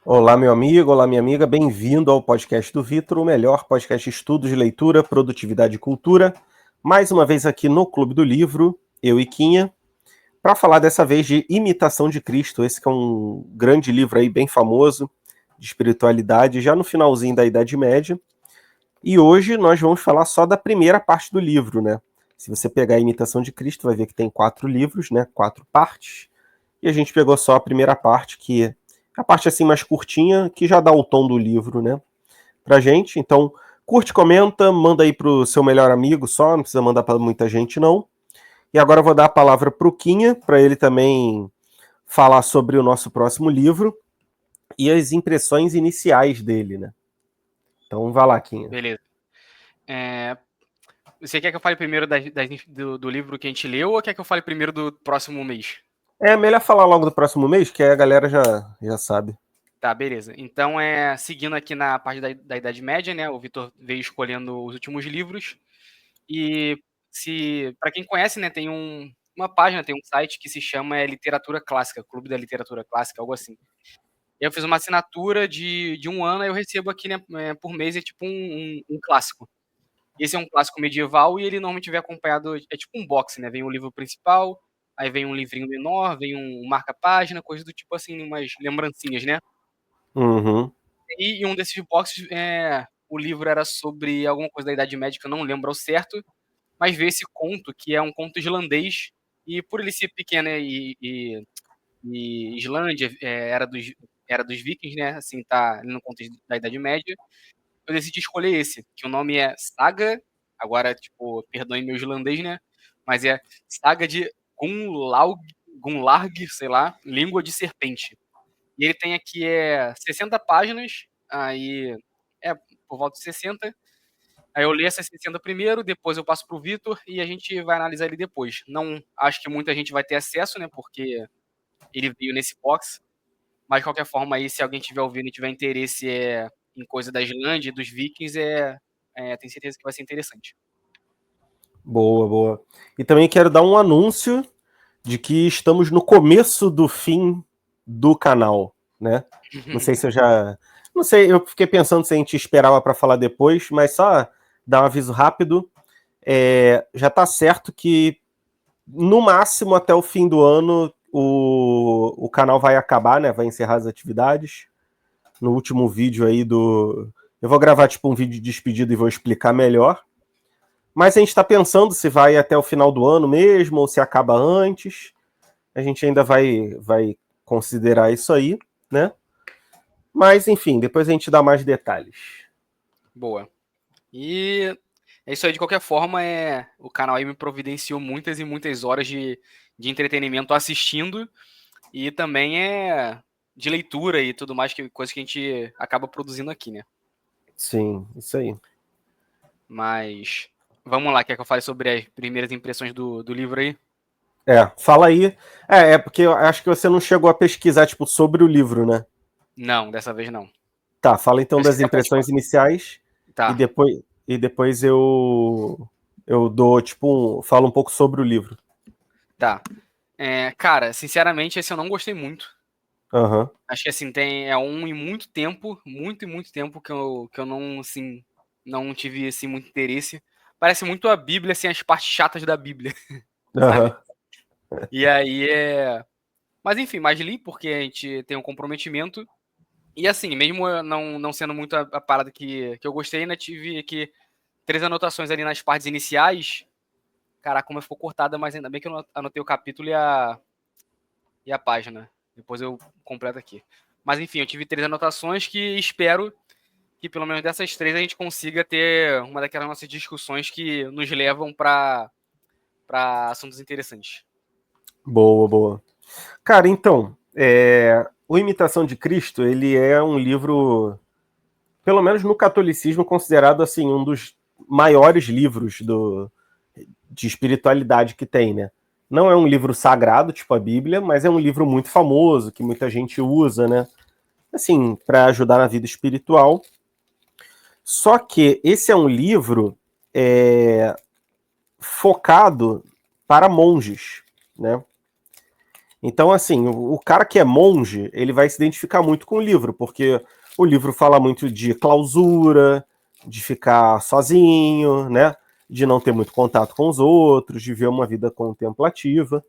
Olá, meu amigo, olá, minha amiga, bem-vindo ao podcast do Vitor, o melhor podcast de estudos, leitura, produtividade e cultura. Mais uma vez aqui no Clube do Livro, eu e Quinha, para falar dessa vez de Imitação de Cristo, esse que é um grande livro aí, bem famoso, de espiritualidade, já no finalzinho da Idade Média. E hoje nós vamos falar só da primeira parte do livro, né? Se você pegar a Imitação de Cristo, vai ver que tem 4 livros, né? 4 partes. E a gente pegou só a primeira parte, que é a parte assim mais curtinha, que já dá o tom do livro, né, pra gente. Então, curte, comenta, manda aí pro seu melhor amigo só, não precisa mandar para muita gente não. E agora eu vou dar a palavra pro Quinha, para ele também falar sobre o nosso próximo livro e as impressões iniciais dele, né? Então, vai lá, Quinha. Beleza. É, você quer que eu fale primeiro do livro que a gente leu ou quer que eu fale primeiro do próximo mês? É melhor falar logo do próximo mês, que aí a galera já sabe. Tá, beleza. Então, seguindo aqui na parte da Idade Média, né? O Vitor veio escolhendo os últimos livros. E para quem conhece, né, tem uma página, tem um site que se chama Literatura Clássica, Clube da Literatura Clássica, algo assim. Eu fiz uma assinatura de um ano, aí eu recebo aqui, né, por mês, é tipo um clássico. Esse é um clássico medieval e ele normalmente vem acompanhado, é tipo um box, né? Vem o livro principal, aí vem um livrinho menor, vem um marca-página, coisa do tipo assim, umas lembrancinhas, né? Uhum. E em um desses boxes, o livro era sobre alguma coisa da Idade Média, que eu não lembro ao certo, mas veio esse conto, que é um conto islandês, e por ele ser pequeno, né, e Islândia era dos vikings, né? Assim, tá ali no contexto da Idade Média. Eu decidi escolher esse, que o nome é Saga, agora, tipo, perdoe meu islandês, né? Mas é Saga de Gunlarg, sei lá, Língua de Serpente. E ele tem aqui 60 páginas, aí é por volta de 60. Aí eu leio essas 60 primeiro, depois eu passo pro Vitor e a gente vai analisar ele depois. Não acho que muita gente vai ter acesso, né? Porque ele veio nesse box. Mas de qualquer forma aí, se alguém tiver ouvindo e tiver interesse em coisa da Islândia e dos Vikings, tenho certeza que vai ser interessante. Boa, boa. E também quero dar um anúncio de que estamos no começo do fim do canal, né? Não sei se eu já. Não sei, eu fiquei pensando se a gente esperava para falar depois, mas só dar um aviso rápido. Já tá certo que no máximo até o fim do ano o canal vai acabar, né? Vai encerrar as atividades. No último vídeo aí do. Eu vou gravar tipo um vídeo de despedida e vou explicar melhor. Mas a gente está pensando se vai até o final do ano mesmo ou se acaba antes. A gente ainda vai considerar isso aí, né? Mas, enfim, depois a gente dá mais detalhes. Boa. E é isso aí, de qualquer forma, o canal aí me providenciou muitas e muitas horas de entretenimento assistindo e também de leitura e tudo mais, coisa que a gente acaba produzindo aqui, né? Sim, isso aí. Mas vamos lá, quer que eu fale sobre as primeiras impressões do livro aí? Fala aí. É porque eu acho que você não chegou a pesquisar, tipo, sobre o livro, né? Não, dessa vez não. Tá, fala então Mas se das quiser pode falar. impressões iniciais e Tá, depois eu dou, tipo, falo um pouco sobre o livro. tá. Cara, sinceramente, esse eu não gostei muito. Aham. Acho que assim, em muito e muito tempo que eu não, assim, não tive assim, muito interesse. Parece muito a Bíblia, assim, as partes chatas da Bíblia, sabe? Aham. E aí Mas enfim, mais li porque a gente tem um comprometimento. E assim, mesmo eu não sendo muito a parada que eu gostei, ainda tive aqui 3 anotações ali nas partes iniciais. Caraca, como ficou cortada, mas ainda bem que eu anotei o capítulo e a página. Depois eu completo aqui. Mas enfim, eu tive 3 anotações que espero que pelo menos dessas 3 a gente consiga ter uma daquelas nossas discussões que nos levam para assuntos interessantes. Boa, boa. Cara, então, O Imitação de Cristo, ele é um livro, pelo menos no catolicismo, considerado assim um dos maiores livros de espiritualidade que tem, né? Não é um livro sagrado, tipo a Bíblia, mas é um livro muito famoso, que muita gente usa, né? Assim, para ajudar na vida espiritual. Só que esse é um livro focado para monges, né? Então, assim, o cara que é monge, ele vai se identificar muito com o livro, porque o livro fala muito de clausura, de ficar sozinho, né? De não ter muito contato com os outros, de ver uma vida contemplativa,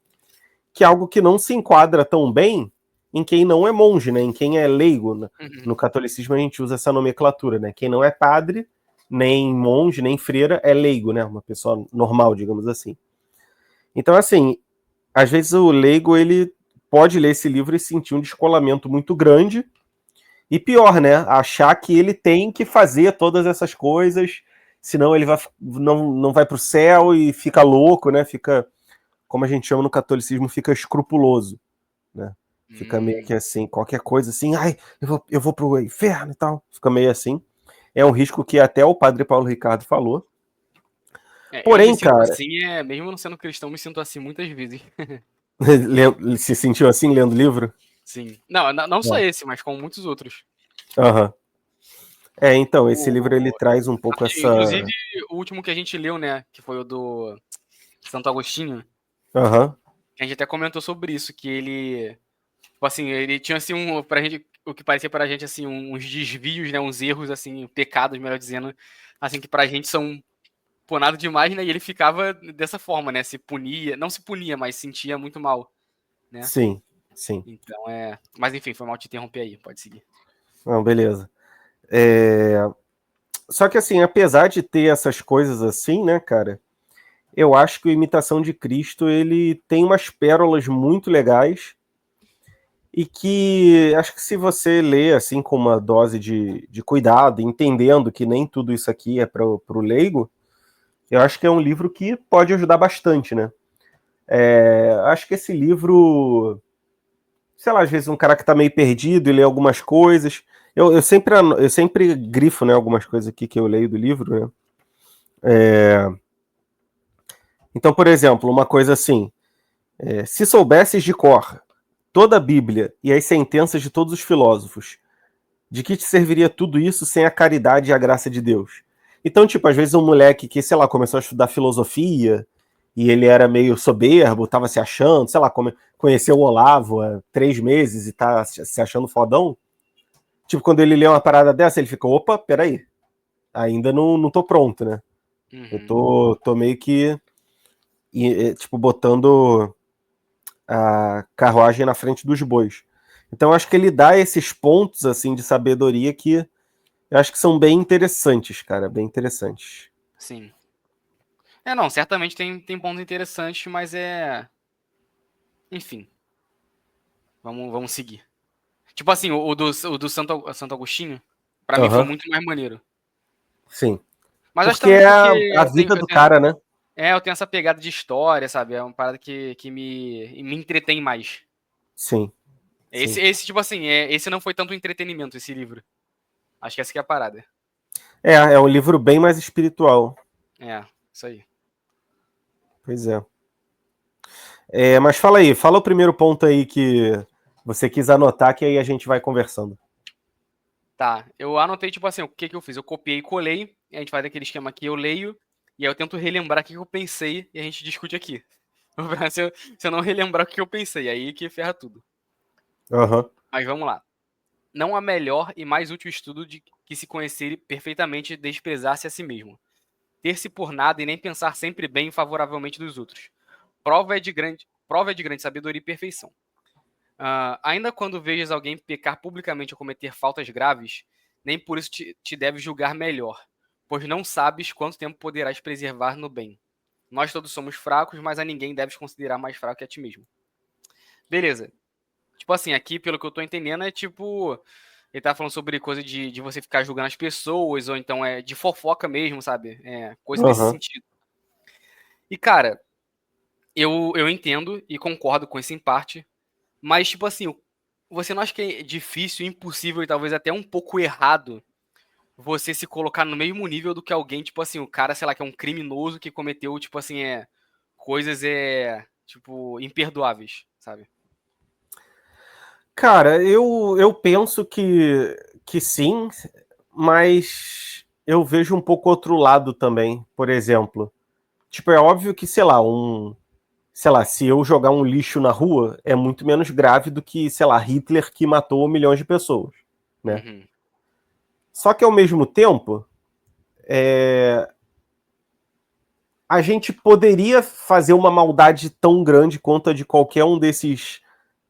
que é algo que não se enquadra tão bem em quem não é monge, né? Em quem é leigo. No catolicismo a gente usa essa nomenclatura, né? Quem não é padre, nem monge, nem freira, é leigo, né? Uma pessoa normal, digamos assim. Então, assim, às vezes o leigo ele pode ler esse livro e sentir um descolamento muito grande e pior, né? Achar que ele tem que fazer todas essas coisas, senão ele não vai para o céu e fica louco, né? Fica, como a gente chama no catolicismo, fica escrupuloso, né? Fica meio que assim, qualquer coisa assim, ai, eu vou pro inferno e tal. Fica meio assim. É um risco que até o padre Paulo Ricardo falou. Eu me Porém, sinto cara, assim, mesmo não sendo cristão, me sinto assim muitas vezes. se sentiu assim lendo o livro? Sim. Não só esse, mas com muitos outros. Aham. Então, esse livro ele traz um pouco Inclusive, essa. o último que a gente leu, né? Que foi o do Santo Agostinho. Aham. A gente até comentou sobre isso, que ele. Tipo assim, ele tinha assim pra gente. O que parecia pra gente assim, uns desvios, né? Uns erros, assim, pecados, melhor dizendo, assim, que pra gente são pô, nada demais, né? E ele ficava dessa forma, né? Se punia, não se punia, mas sentia muito mal, né? Sim, sim. Então é. Mas enfim, foi mal te interromper aí, pode seguir. Não, beleza. Só que assim, apesar de ter essas coisas assim, né, cara, eu acho que o Imitação de Cristo ele tem umas pérolas muito legais e que acho que se você lê assim com uma dose de cuidado, entendendo que nem tudo isso aqui é para o leigo, eu acho que é um livro que pode ajudar bastante, né? Acho que esse livro, sei lá, às vezes um cara que tá meio perdido e lê algumas coisas. Eu sempre grifo, né, algumas coisas aqui que eu leio do livro, né? Então, por exemplo, uma coisa assim: se soubesses de cor toda a Bíblia e as sentenças de todos os filósofos, de que te serviria tudo isso sem a caridade e a graça de Deus? Então, tipo, às vezes um moleque que, sei lá, começou a estudar filosofia e ele era meio soberbo, tava se achando, sei lá, conheceu o Olavo há 3 meses e tá se achando fodão. Tipo, quando ele lê uma parada dessa, ele fica, opa, peraí, ainda não tô pronto, né? Eu tô meio que, tipo, botando a carruagem na frente dos bois. Então, eu acho que ele dá esses pontos, assim, de sabedoria que eu acho que são bem interessantes, cara, bem interessantes. Sim. Não, certamente tem pontos interessantes, mas é. Enfim, vamos seguir. Tipo assim, o do Santo Agostinho, pra mim foi Aham, muito mais maneiro. sim. Mas acho Porque também é porque a vida do cara, né? eu tenho essa pegada de história, sabe? É uma parada que me entretém mais. Sim, sim. Esse tipo assim, esse não foi tanto entretenimento, esse livro. Acho que essa que é a parada. É um livro bem mais espiritual. Isso aí. Pois é. Mas fala aí, fala o primeiro ponto aí que você quis anotar, que aí a gente vai conversando. Tá, eu anotei, tipo assim, o que que eu fiz? Eu copiei e colei, e a gente faz aquele esquema aqui, eu leio, e aí eu tento relembrar o que eu pensei, e a gente discute aqui. Se eu não relembrar o que eu pensei, aí que ferra tudo. Aham. Mas vamos lá. Não há melhor e mais útil estudo de que se conhecer perfeitamente desprezar-se a si mesmo. Ter-se por nada e nem pensar sempre bem e favoravelmente dos outros. Prova é de grande sabedoria e perfeição. Ainda quando vejas alguém pecar publicamente ou cometer faltas graves, nem por isso te deves julgar melhor, pois não sabes quanto tempo poderás preservar no bem. Nós todos somos fracos, mas a ninguém deves considerar mais fraco que a ti mesmo. Beleza. Tipo assim, aqui, pelo que eu tô entendendo, é tipo. Ele tá falando sobre coisa de você ficar julgando as pessoas, ou então é de fofoca mesmo, sabe? Coisa nesse Aham. sentido. E, cara, eu entendo e concordo com isso em parte, mas, tipo assim, você não acha que é difícil, impossível e talvez até um pouco errado você se colocar no mesmo nível do que alguém, tipo assim, o cara, sei lá, que é um criminoso que cometeu, tipo assim, coisas, tipo, imperdoáveis, sabe? Cara, eu penso que sim, mas eu vejo um pouco outro lado também. Por exemplo, tipo, é óbvio que, sei lá, sei lá, se eu jogar um lixo na rua, é muito menos grave do que, sei lá, Hitler que matou milhões de pessoas, né? Uhum. Só que ao mesmo tempo, a gente poderia fazer uma maldade tão grande quanto a de qualquer um desses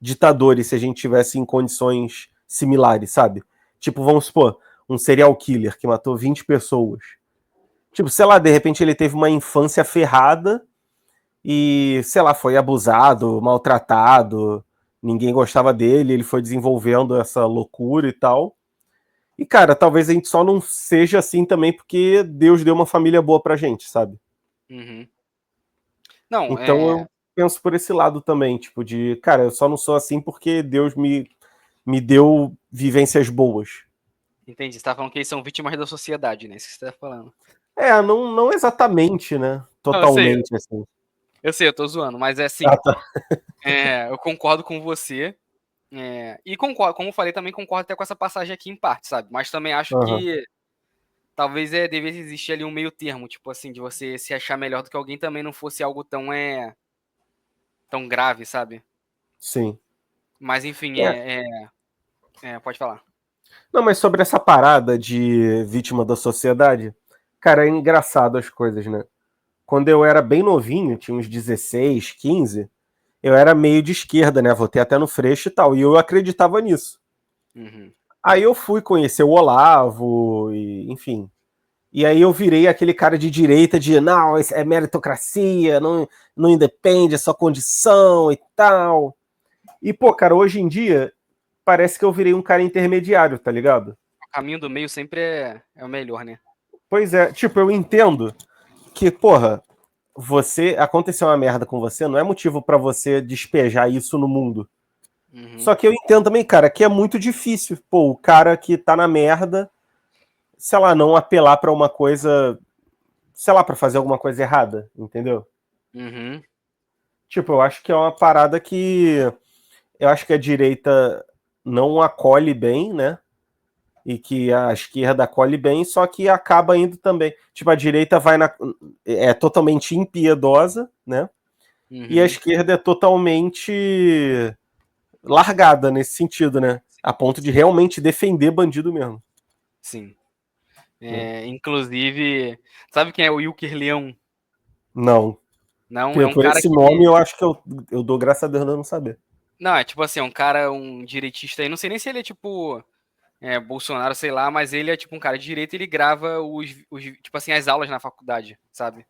ditadores se a gente tivesse em condições similares, sabe? Tipo, vamos supor, um serial killer que matou 20 pessoas. Tipo, sei lá, de repente ele teve uma infância ferrada e, sei lá, foi abusado, maltratado, ninguém gostava dele, ele foi desenvolvendo essa loucura e tal. E, cara, talvez a gente só não seja assim também porque Deus deu uma família boa pra gente, sabe? Uhum. Não, Então eu penso por esse lado também, tipo, de, cara, eu só não sou assim porque Deus me deu vivências boas. entendi. Você tá falando que eles são vítimas da sociedade, né? Isso que você tá falando. Não exatamente, né? Não, Totalmente, assim. eu tô zoando, mas é Ah, assim, tá. eu concordo com você. E concordo, como eu falei, também concordo até com essa passagem aqui em parte, sabe? Mas também acho Aham, que talvez devesse existir ali um meio termo, tipo assim, de você se achar melhor do que alguém também não fosse algo tão grave, sabe? sim. Mas enfim, É. pode falar. Não, mas sobre essa parada de vítima da sociedade, cara, é engraçado as coisas, né? Quando eu era bem novinho, tinha uns 16, 15, eu era meio de esquerda, né? Votei até no Freixo e tal, e eu acreditava nisso. Uhum. Aí eu fui conhecer o Olavo, e, enfim. E aí eu virei aquele cara de direita de, não, isso é meritocracia, não independe, é só condição e tal. E, pô, cara, hoje em dia, parece que eu virei um cara intermediário, tá ligado? O caminho do meio sempre é o melhor, né? Pois é, tipo, eu entendo que, porra, você aconteceu uma merda com você, não é motivo pra você despejar isso no mundo. Uhum. Só que eu entendo também, cara, que é muito difícil, pô, o cara que tá na merda, sei lá, não apelar pra uma coisa, sei lá, pra fazer alguma coisa errada, entendeu? Uhum. Tipo, eu acho que é uma parada que eu acho que a direita não acolhe bem, né? E que a esquerda acolhe bem, só que acaba indo também. Tipo, a direita é totalmente impiedosa, né? E a Uhum. esquerda é totalmente largada nesse sentido, né? A ponto de realmente defender bandido mesmo. Sim. Né? Inclusive, sabe quem é o Wilker Leão? Não. Não, é um Por cara esse que. nome, eu acho que eu dou graças a Deus de eu não saber. Não, é tipo assim, é um cara, um direitista aí. Não sei nem se ele é tipo Bolsonaro, sei lá, mas ele é tipo um cara de direita e ele grava tipo assim, as aulas na faculdade, sabe?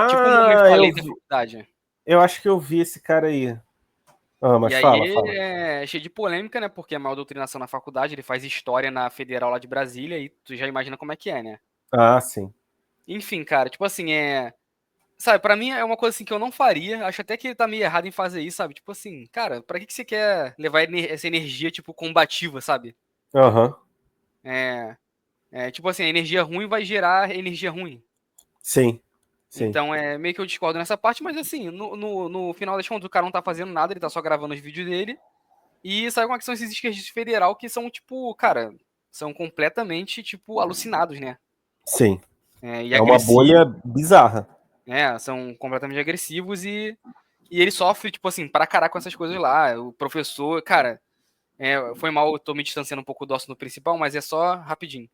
Tipo o Mamãe Ah, Falei da faculdade. eu acho que eu vi esse cara aí. Ah, E mas fala, aí fala. é cheio de polêmica, né? Porque é mal doutrinação na faculdade, ele faz história na Federal lá de Brasília e tu já imagina como é que é, né? Ah, sim. Enfim, cara, tipo assim, sabe, pra mim é uma coisa assim que eu não faria. Acho até que ele tá meio errado em fazer isso, sabe? Tipo assim, cara, pra que você quer levar essa energia, tipo, combativa, sabe? Aham. É, tipo assim, a energia ruim vai gerar energia ruim. Sim. Sim. Então é meio que eu discordo nessa parte, mas assim, no final das contas, o cara não tá fazendo nada, ele tá só gravando os vídeos dele. E sabe como é que são esses esquerdistas federal que são, tipo, cara, são completamente, tipo, alucinados, né? Sim. E É uma bolha agressivos, bizarra. né? São completamente agressivos e ele sofre, tipo assim, pra caraca com essas coisas lá. O professor, cara, foi mal, eu tô me distanciando um pouco do assunto principal, mas é só rapidinho.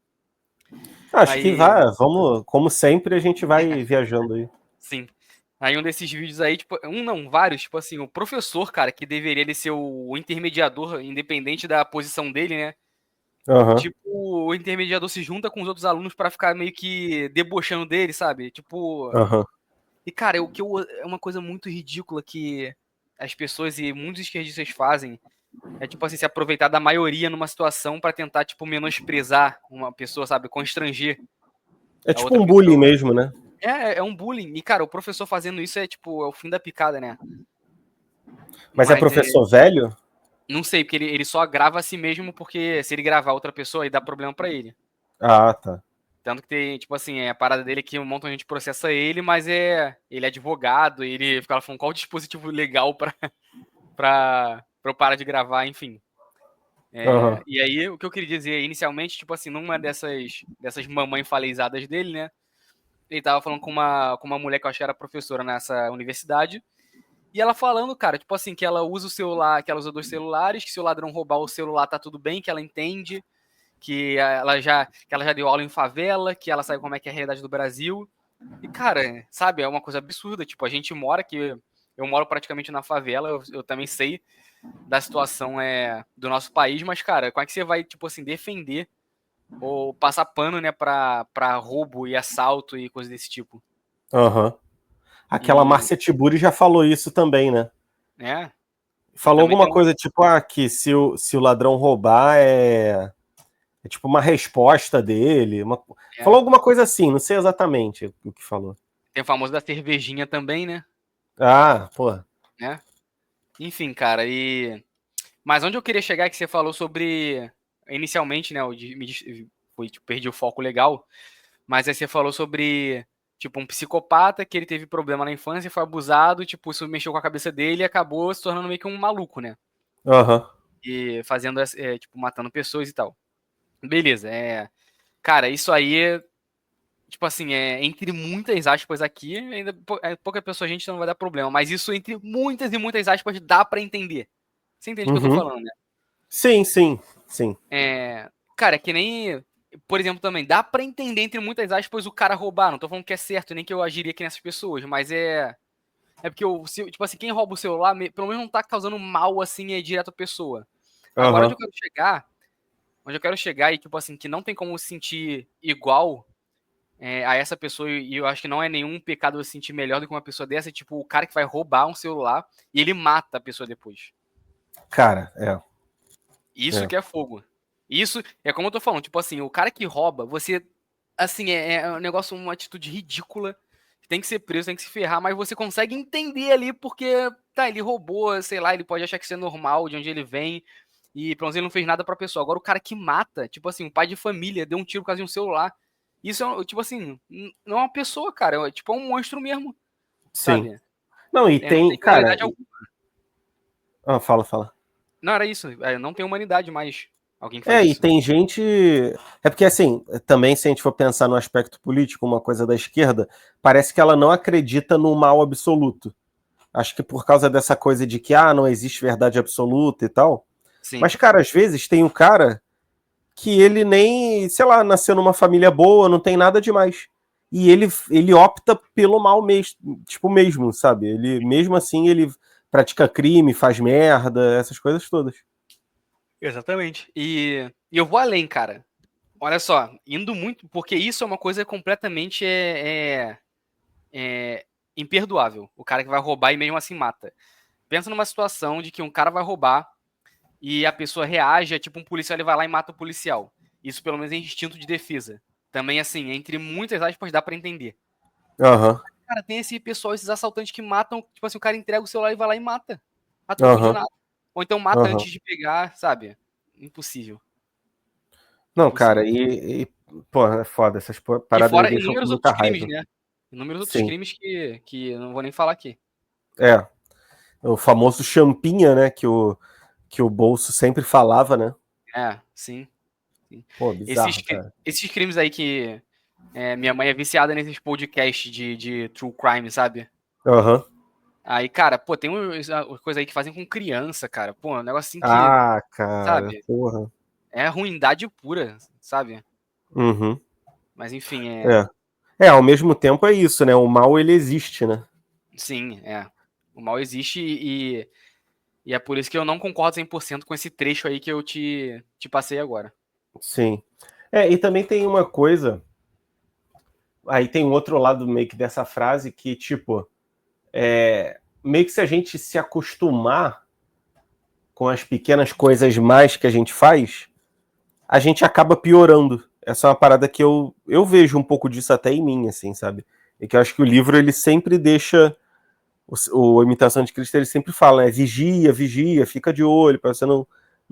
Acho que Aí, vai, vamos, como sempre, a gente vai viajando aí. sim. Aí um desses vídeos aí, tipo, um não, vários, tipo assim, o professor, cara, que deveria ele ser o intermediador, independente da posição dele, né? Aham, Tipo, o intermediador se junta com os outros alunos pra ficar meio que debochando dele, sabe? Tipo, aham. e cara, é uma coisa muito ridícula que as pessoas e muitos esquerdistas fazem, é tipo assim, se aproveitar da maioria numa situação pra tentar, tipo, menosprezar uma pessoa, sabe? Constranger É a tipo outra um bullying pessoa. mesmo, né? É um bullying. E, cara, o professor fazendo isso é o fim da picada, né? Mas é Mas professor velho? não sei, porque ele só grava a si mesmo, porque se ele gravar outra pessoa, aí dá problema pra ele. Ah, tá. Tanto que tem, tipo assim, a parada dele é que um montão de gente processa ele, mas ele é advogado, ele ficava falando qual o dispositivo legal pra eu parar de gravar, enfim. Aham. E aí, o que eu queria dizer inicialmente, tipo assim, numa dessas mamãe falezadas dele, né? Ele tava falando com uma mulher que eu acho que era professora nessa universidade. E ela falando, cara, tipo assim, que ela usa o celular, que ela usa 2 celulares, que se o ladrão roubar o celular tá tudo bem, que ela entende, que ela já deu aula em favela, que ela sabe como é que é a realidade do Brasil. E, cara, sabe, é uma coisa absurda. Tipo, a gente mora aqui, eu moro praticamente na favela, eu também sei da situação do nosso país, mas, cara, como é que você vai, tipo assim, defender ou passar pano, né, pra roubo e assalto e coisa desse tipo? Aham. Aquela E, Márcia Tiburi já falou isso também, né? né, e Falou também alguma tem um. coisa tipo, que se o ladrão roubar é tipo uma resposta dele. Falou É, alguma coisa assim, não sei exatamente o que falou. tem o famoso da cervejinha também, né? Ah, pô. Né? Enfim, cara, Mas onde eu queria chegar é que você falou sobre. Inicialmente, né? Tipo, perdi o foco legal. Mas aí você falou sobre, tipo, um psicopata que ele teve problema na infância, foi abusado, tipo, isso mexeu com a cabeça dele e acabou se tornando meio que um maluco, né? Aham. E fazendo, tipo, matando pessoas e tal. Beleza, Cara, isso aí tipo assim, entre muitas aspas aqui, ainda pouca pessoa a gente não vai dar problema, mas isso entre muitas e muitas aspas dá pra entender. Você entende o que eu tô Uhum. falando, né? Sim, sim, sim. Cara, é que nem, por exemplo, também, dá pra entender entre muitas aspas o cara roubar, não tô falando que é certo, nem que eu agiria que nessas pessoas, mas é porque, tipo assim, quem rouba o celular, pelo menos não tá causando mal, assim, direto à pessoa. Agora, Aham. onde eu quero chegar e, tipo assim, que não tem como se sentir igual a essa pessoa, e eu acho que não é nenhum pecado se sentir melhor do que uma pessoa dessa, é tipo o cara que vai roubar um celular e ele mata a pessoa depois. Cara, Isso é. que é fogo. Isso é como eu tô falando, tipo assim, o cara que rouba, você, assim, é um negócio, uma atitude ridícula, tem que ser preso, tem que se ferrar, mas você consegue entender ali porque, tá, ele roubou, sei lá, ele pode achar que isso é normal, de onde ele vem, e pelo menos ele não fez nada pra pessoa. Agora o cara que mata, tipo assim, um pai de família, deu um tiro por causa de um celular, isso tipo assim, não é uma pessoa, cara, tipo, é um monstro mesmo, Sim. sabe? Não, e Não tem, tem cara. humanidade alguma. Fala, fala. Não, era isso, não tem humanidade mais alguém que faz E isso. tem gente. É porque, assim, também, se a gente for pensar no aspecto político, uma coisa da esquerda, parece que ela não acredita no mal absoluto. Acho que por causa dessa coisa de que, não existe verdade absoluta e tal. Sim. Mas, cara, às vezes tem um cara que ele nem, sei lá, nasceu numa família boa, não tem nada demais. E ele opta pelo mal mesmo, tipo, mesmo, sabe? Ele, mesmo assim, ele pratica crime, faz merda, essas coisas todas. Exatamente. E eu vou além, cara. Olha só, indo muito, porque isso é uma coisa completamente imperdoável. O cara que vai roubar e mesmo assim mata. Pensa numa situação de que um cara vai roubar e a pessoa reage, é tipo um policial, ele vai lá e mata o policial. Isso pelo menos é instinto de defesa. Também, assim, entre muitas aspas, dá pra entender. Aham, Cara, tem esse pessoal, esses assaltantes que matam, tipo assim, o cara entrega o celular e vai lá e mata. A troco de aham, nada. Ou então mata aham. antes de pegar, sabe? Impossível. Não, Impossível. cara, pô, é foda, essas E paradas me fora deixam com inúmeros muita outros crimes, raiva. né? Inúmeros outros Sim, crimes que eu não vou nem falar aqui. é. O famoso champinha, né, que o Bolso sempre falava, né? Sim. Sim. Pô, Esses, bizarro, cara. esses crimes aí que minha mãe é viciada nesses podcasts de true crime, sabe? Aham. Aí, cara, pô, tem coisa aí que fazem com criança, cara. Pô, é um negócio assim que, Ah, cara, sabe? porra. É ruindade pura, sabe? Uhum. Mas enfim, É. Ao mesmo tempo é isso, né? O mal ele existe, né? sim, o mal existe e é por isso que eu não concordo 100% com esse trecho aí que eu te passei agora. Sim. E também tem uma coisa, aí tem um outro lado meio que dessa frase que, tipo, meio que se a gente se acostumar com as pequenas coisas mais que a gente faz, a gente acaba piorando. Essa é uma parada que eu vejo um pouco disso até em mim, assim, sabe? E que eu acho que o livro, ele sempre deixa, o Imitação de Cristo, ele sempre fala, né? Vigia, vigia, fica de olho, pra você não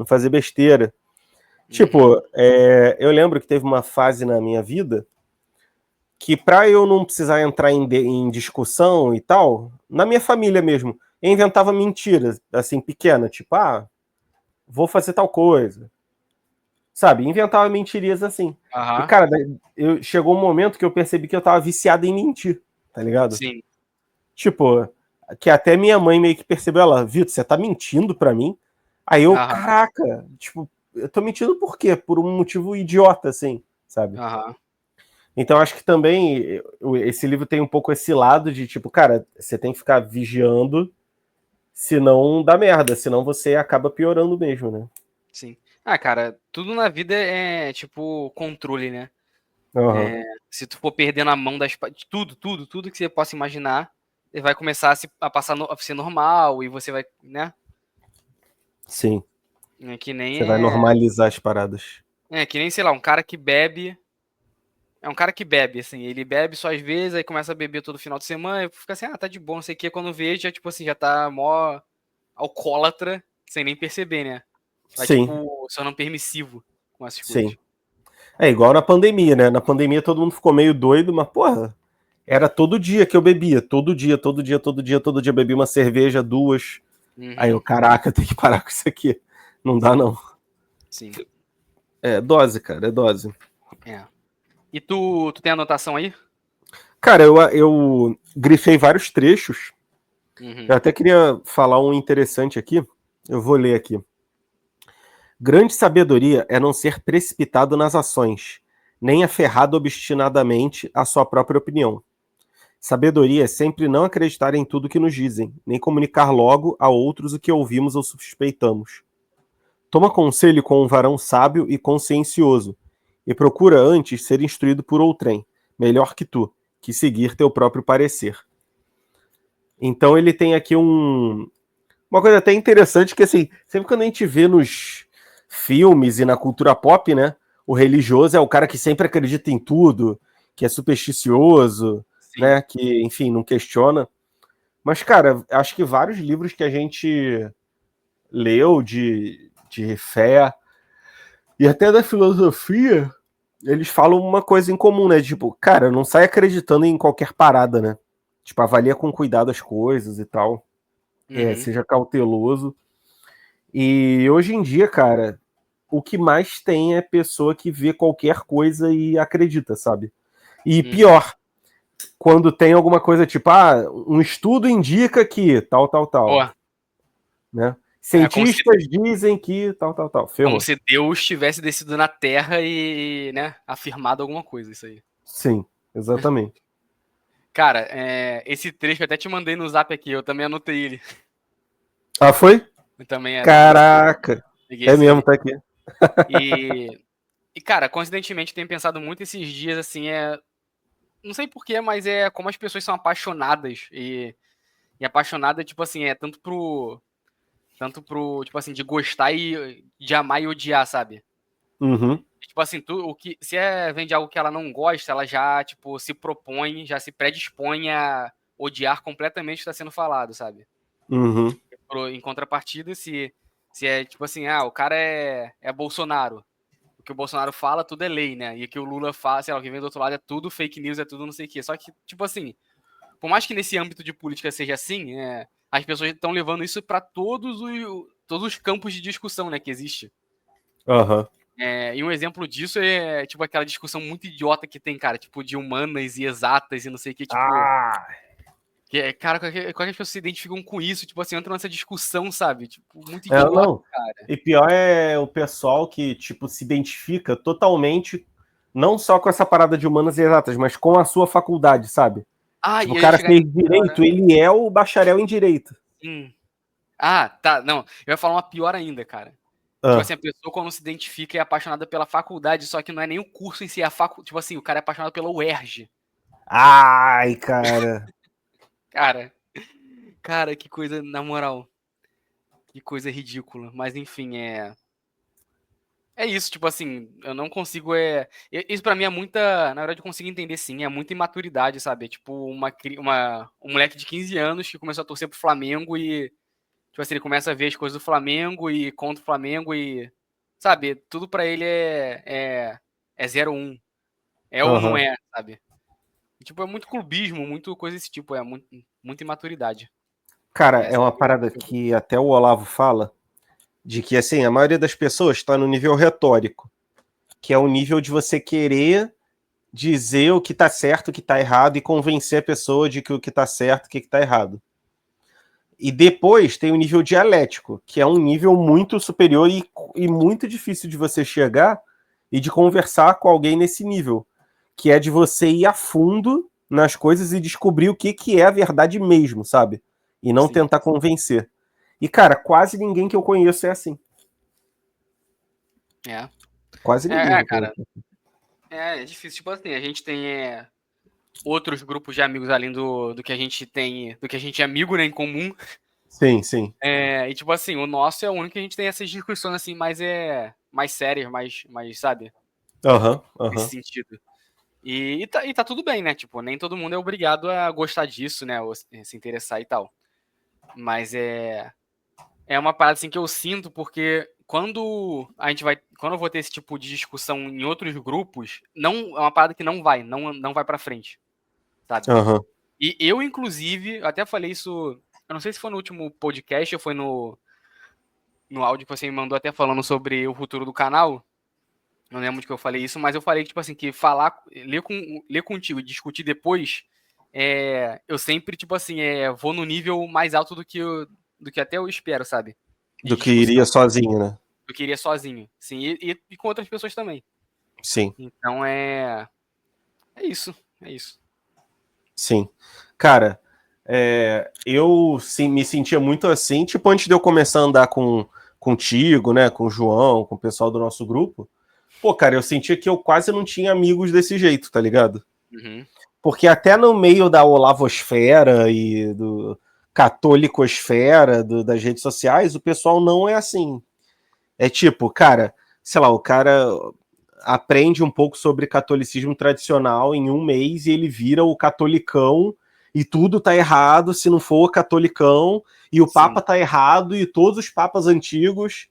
fazer besteira. Uhum. Tipo, eu lembro que teve uma fase na minha vida que para eu não precisar entrar em discussão e tal, na minha família mesmo, eu inventava mentiras, assim, pequena, tipo, vou fazer tal coisa, sabe? Inventava mentirinhas assim. E, Aham. cara, chegou um momento que eu percebi que eu tava viciado em mentir, tá ligado? Sim. Tipo, que até minha mãe meio que percebeu, ela, Vitor, você tá mentindo pra mim? Aí eu, Aham, caraca, tipo, eu tô mentindo por quê? Por um motivo idiota, assim, sabe? aham. Então acho que também esse livro tem um pouco esse lado de, tipo, cara, você tem que ficar vigiando, senão dá merda, senão você acaba piorando mesmo, né? Sim. Ah, cara, tudo na vida é tipo controle, né? Aham. Se tu for perdendo a mão de tudo que você possa imaginar, ele vai começar a passar a ser normal e você vai, né? Sim, É que nem você vai normalizar as paradas. que nem, sei lá, um cara que bebe. É um cara que bebe, assim, ele bebe só às vezes, aí começa a beber todo final de semana, e fica assim, ah, tá de boa, não sei o que, quando vê, já, tipo assim, já tá mó alcoólatra, sem nem perceber, né? Vai, Sim, tipo, se tornando permissivo com essas sim. coisas. É igual na pandemia, né? Na pandemia todo mundo ficou meio doido, mas, porra, era todo dia que eu bebia. Todo dia, todo dia, todo dia, todo dia. Bebia uma cerveja, duas. Aí eu, Uhum, caraca, tem que parar com isso aqui. Não dá, não. sim, É dose, cara, é dose. é. E tu tem anotação aí? Cara, eu grifei vários trechos. Uhum, Eu até queria falar um interessante aqui. Eu vou ler aqui. Grande sabedoria é não ser precipitado nas ações, nem aferrado obstinadamente à sua própria opinião. Sabedoria é sempre não acreditar em tudo que nos dizem, nem comunicar logo a outros o que ouvimos ou suspeitamos. Toma conselho com um varão sábio e consciencioso, e procura antes ser instruído por outrem, melhor que tu, que seguir teu próprio parecer. Então ele tem aqui uma coisa até interessante que, assim, sempre quando a gente vê nos filmes e na cultura pop, né, o religioso é o cara que sempre acredita em tudo, que é supersticioso, sim. né, que, enfim, não questiona. Mas, cara, acho que vários livros que a gente leu de fé e até da filosofia, eles falam uma coisa em comum, né? Tipo, cara, não sai acreditando em qualquer parada, né? Tipo, avalia com cuidado as coisas e tal. É, Uhum, seja cauteloso. E hoje em dia, cara, o que mais tem é pessoa que vê qualquer coisa e acredita, sabe? E uhum. pior, quando tem alguma coisa tipo, ah, um estudo indica que tal, tal, tal, Ó, né? é Cientistas dizem que tal, tal, tal. como Ferrou. se Deus tivesse descido na Terra e, né, afirmado alguma coisa, isso aí. Sim, exatamente. Cara, esse trecho eu até te mandei no zap aqui, eu também anotei ele. Ah, foi? Eu também Caraca. peguei É esse mesmo, aí. tá aqui. E, cara, coincidentemente, tenho pensado muito esses dias, assim, não sei porquê, mas é como as pessoas são apaixonadas. E apaixonada, tipo assim, tanto pro, tipo assim, de gostar e de amar e odiar, sabe? Uhum, Tipo assim, se vem de algo que ela não gosta, ela já, tipo, se propõe, já se predispõe a odiar completamente o que está sendo falado, sabe? uhum, Em contrapartida, se é, tipo assim, ah, o cara é Bolsonaro. O que o Bolsonaro fala, tudo é lei, né? E o que o Lula fala, sei lá, o que vem do outro lado é tudo fake news, é tudo não sei o quê. Só que, tipo assim, por mais que nesse âmbito de política seja assim, as pessoas estão levando isso para todos os campos de discussão, né, que existe. aham. E um exemplo disso é, tipo, aquela discussão muito idiota que tem, cara, tipo, de humanas e exatas e não sei o que, tipo, Ah, cara, como é que as pessoas se identificam com isso? Tipo assim, entram nessa discussão, sabe? Tipo, muito é, idiota, não. cara. E pior é o pessoal que, tipo, se identifica totalmente, não só com essa parada de humanas e exatas, mas com a sua faculdade, sabe? Ah, Tipo, e o eu ia cara chegar fez nisso direito, agora. ele é o bacharel em direito. Hum. Ah, tá, não, eu ia falar uma pior ainda, cara. Tipo Ah. assim, a pessoa quando se identifica é apaixonada pela faculdade, só que não é nem o curso em si, é a tipo assim, o cara é apaixonado pela UERJ. Ai, cara. Cara, cara, que coisa, na moral, que coisa ridícula. Mas enfim, é isso, tipo assim, eu não consigo. Isso pra mim é muita. Na verdade, eu consigo entender sim, é muita imaturidade, sabe? É tipo um moleque de 15 anos que começou a torcer pro Flamengo e, tipo assim, ele começa a ver as coisas do Flamengo e contra o Flamengo e. Sabe? Tudo pra ele é 0-1. É ou não Aham. é, sabe? E, tipo, é muito clubismo, muito coisa desse tipo, é muita imaturidade. Cara, é Essa uma parada que até o Olavo fala, de que, assim, a maioria das pessoas está no nível retórico, que é o nível de você querer dizer o que tá certo, o que tá errado e convencer a pessoa de que o que tá certo, o que tá errado. E depois tem o nível dialético, que é um nível muito superior e muito difícil de você chegar e de conversar com alguém nesse nível, que é de você ir a fundo nas coisas e descobrir o que é a verdade mesmo, sabe? E não Sim. tentar convencer. E, cara, quase ninguém que eu conheço é assim. É. Quase ninguém que eu Cara. conheço. É difícil. Tipo assim, a gente tem outros grupos de amigos além do que a gente tem, do que a gente é amigo, né, em comum. Sim, sim. E tipo assim, o nosso é o único que a gente tem essas discussões assim, mais sérias, mais, sabe? Aham, Nesse aham. sentido. E tá tudo bem, né? Tipo, nem todo mundo é obrigado a gostar disso, né? Ou se interessar e tal. Mas é uma parada assim que eu sinto, porque quando eu vou ter esse tipo de discussão em outros grupos, não é uma parada que não vai pra frente, sabe? Aham. E eu, inclusive, até falei isso, eu não sei se foi no último podcast ou foi no áudio que você me mandou até falando sobre o futuro do canal. Não lembro de que eu falei isso, mas eu falei que, tipo assim, que ler contigo e discutir depois, eu sempre, tipo assim, vou no nível mais alto do que até eu espero, sabe? De Do que iria discussão, sozinho, né? do que iria sozinho. Sim, e com outras pessoas também. Sim, Então é isso, é isso. sim. Cara, eu sim, me sentia muito assim, tipo, antes de eu começar a andar contigo, né, com o João, com o pessoal do nosso grupo. Pô, cara, eu sentia que eu quase não tinha amigos desse jeito, tá ligado? Uhum, Porque até no meio da olavosfera e do catolicosfera das redes sociais, o pessoal não é assim. É tipo, cara, sei lá, o cara aprende um pouco sobre catolicismo tradicional em um mês e ele vira o catolicão e tudo tá errado se não for catolicão e o sim, Papa tá errado e todos os papas antigos,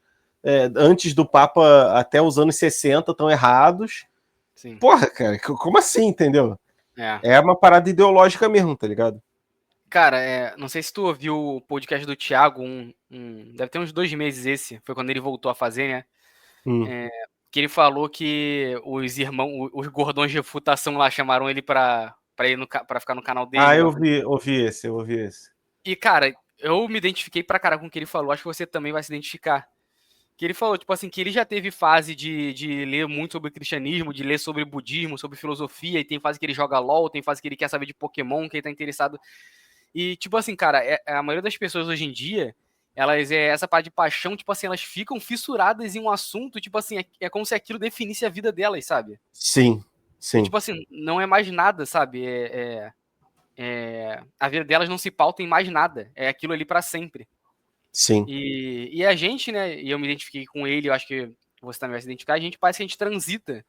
antes do Papa até os anos 60 estão errados. sim. Porra, cara, como assim, entendeu? É. É uma parada ideológica mesmo, tá ligado? Cara, não sei se tu ouviu o podcast do Thiago, deve ter uns 2 meses esse, foi quando ele voltou a fazer, né? Hum. É, que ele falou que os gordões de refutação lá chamaram ele pra ir pra ficar no canal Ah, dele. eu ouvi esse. E, cara, eu me identifiquei pra cara com o que ele falou, acho que você também vai se identificar. Que ele falou, tipo assim, que ele já teve fase de ler muito sobre cristianismo, de ler sobre budismo, sobre filosofia, e tem fase que ele joga LOL, tem fase que ele quer saber de Pokémon, que ele tá interessado. E, tipo assim, cara, a maioria das pessoas hoje em dia, elas, essa parte de paixão, tipo assim, elas ficam fissuradas em um assunto, tipo assim, é como se aquilo definisse a vida delas, sabe? Sim, E, sim, tipo assim, não é mais nada, sabe? A vida delas não se pauta em mais nada. É aquilo ali pra sempre. sim. E a gente, né, e eu me identifiquei com ele, eu acho que você também vai se identificar, a gente parece que a gente transita,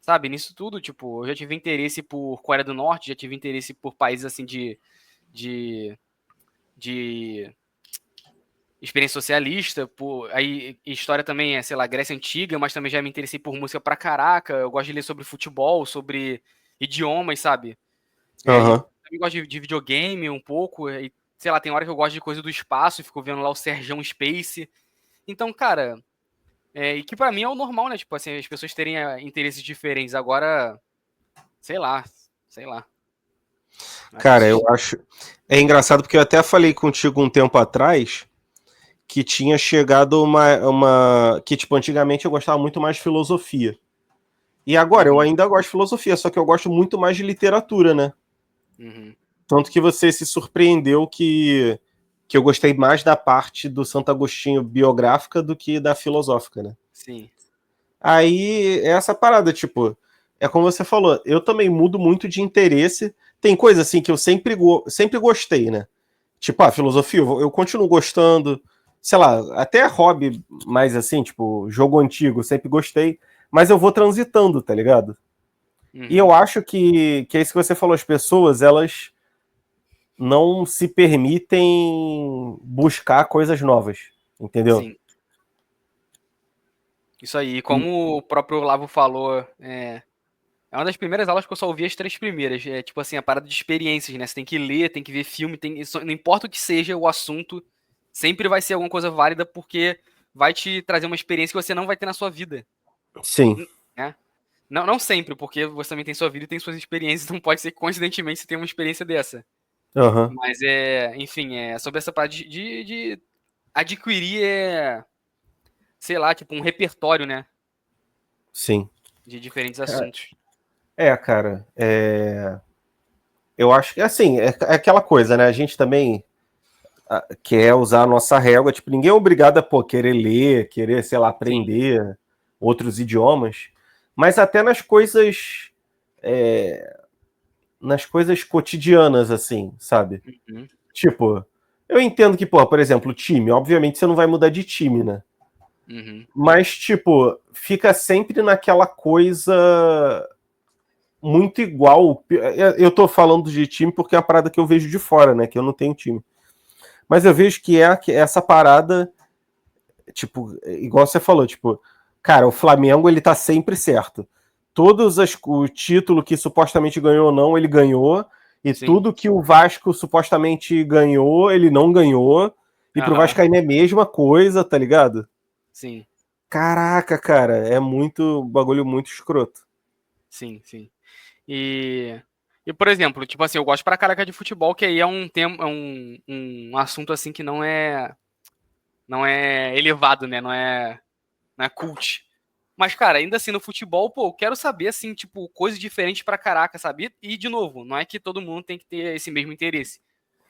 sabe? Nisso tudo, tipo, eu já tive interesse por Coreia do Norte, já tive interesse por países, assim, de, de experiência socialista, aí história também sei lá, Grécia Antiga, mas também já me interessei por música pra caraca, eu gosto de ler sobre futebol, sobre idiomas, sabe? E Aham. também gosto de videogame um pouco, e sei lá, tem hora que eu gosto de coisa do espaço, e fico vendo lá o Serjão Space. Então, cara, e que pra mim é o normal, né? Tipo assim, as pessoas terem interesses diferentes. Agora, sei lá, sei lá. Acho Cara, eu isso. acho. É engraçado porque eu até falei contigo um tempo atrás que tinha chegado que, tipo, antigamente eu gostava muito mais de filosofia. E agora eu Uhum, ainda gosto de filosofia, só que eu gosto muito mais de literatura, né? uhum, Tanto que você se surpreendeu que eu gostei mais da parte do Santo Agostinho biográfica do que da filosófica, né? sim, Aí é essa parada, tipo, é como você falou, eu também mudo muito de interesse. Tem coisa assim que eu sempre gostei, né? Tipo, filosofia, eu continuo gostando, sei lá, até hobby mais assim, tipo, jogo antigo, sempre gostei, mas eu vou transitando, tá ligado? E eu uhum, acho que é isso que você falou, as pessoas, elas não se permitem buscar coisas novas, entendeu? sim. Isso aí. E como o próprio Olavo falou, é uma das primeiras aulas que eu só ouvi as 3 primeiras. É tipo assim, a parada de experiências, né? Você tem que ler, tem que ver filme, não importa o que seja o assunto, sempre vai ser alguma coisa válida porque vai te trazer uma experiência que você não vai ter na sua vida, Sim, né? Não sempre, porque você também tem sua vida e tem suas experiências, então pode ser que coincidentemente você tenha uma experiência dessa. Aham. Mas enfim, sobre essa parte de adquirir, sei lá, tipo, um repertório, né? Sim. De diferentes assuntos. Cara, eu acho que, assim, é aquela coisa, né? A gente também quer usar a nossa régua, tipo, ninguém é obrigado a, pô, querer ler, querer, sei lá, Sim, aprender outros idiomas, mas até nas coisas cotidianas, assim, sabe? uhum, Tipo, eu entendo que, pô, por exemplo, time, obviamente você não vai mudar de time, né? uhum, Mas, tipo, fica sempre naquela coisa muito igual. Eu tô falando de time porque é a parada que eu vejo de fora, né? Que eu não tenho time. Mas eu vejo que essa parada, tipo, igual você falou, tipo, cara, o Flamengo ele tá sempre certo. O título que supostamente ganhou ou não, ele ganhou. E sim, tudo que o Vasco supostamente ganhou, ele não ganhou. E pro aham, Vascaíno é a mesma coisa, tá ligado? sim, Caraca, cara, é muito bagulho muito escroto. sim, sim. E, por exemplo, tipo assim, eu gosto pra caraca de futebol, que aí é um tema, um assunto assim que não é elevado, né? Não é cult. Mas, cara, ainda assim, no futebol, pô, eu quero saber, assim, tipo, coisas diferentes pra caraca, sabe? E, de novo, não é que todo mundo tem que ter esse mesmo interesse.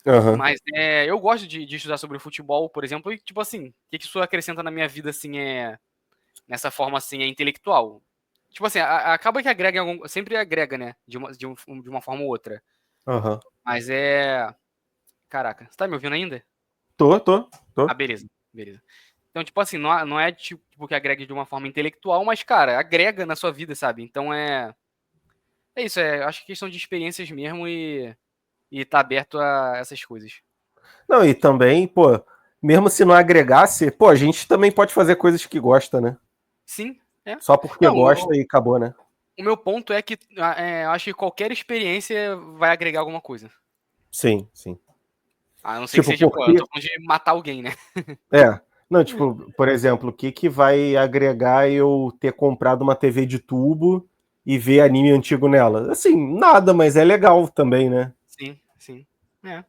Aham, Mas eu gosto de estudar sobre o futebol, por exemplo, e, tipo assim, o que isso acrescenta na minha vida, assim, nessa forma, assim, intelectual. Tipo assim, acaba que agrega, sempre agrega, né? De uma forma ou outra. aham. Mas Caraca, você tá me ouvindo ainda? Tô. Ah, beleza, beleza. Então, tipo assim, não é tipo que agrega de uma forma intelectual, mas, cara, agrega na sua vida, sabe? Então é isso, acho que é questão de experiências mesmo e tá aberto a essas coisas. Não, e também, pô, mesmo se não agregasse, pô, a gente também pode fazer coisas que gosta, né? Sim, é. Só porque Não, gosta e acabou, né? o meu ponto é que eu acho que qualquer experiência vai agregar alguma coisa. Sim, sim. A não ser que Tipo, seja, pô, eu porque. tô falando de matar alguém, né? Não, tipo, por exemplo, o que que vai agregar eu ter comprado uma TV de tubo e ver anime antigo nela? Assim, nada, mas é legal também, né? Sim, sim. É,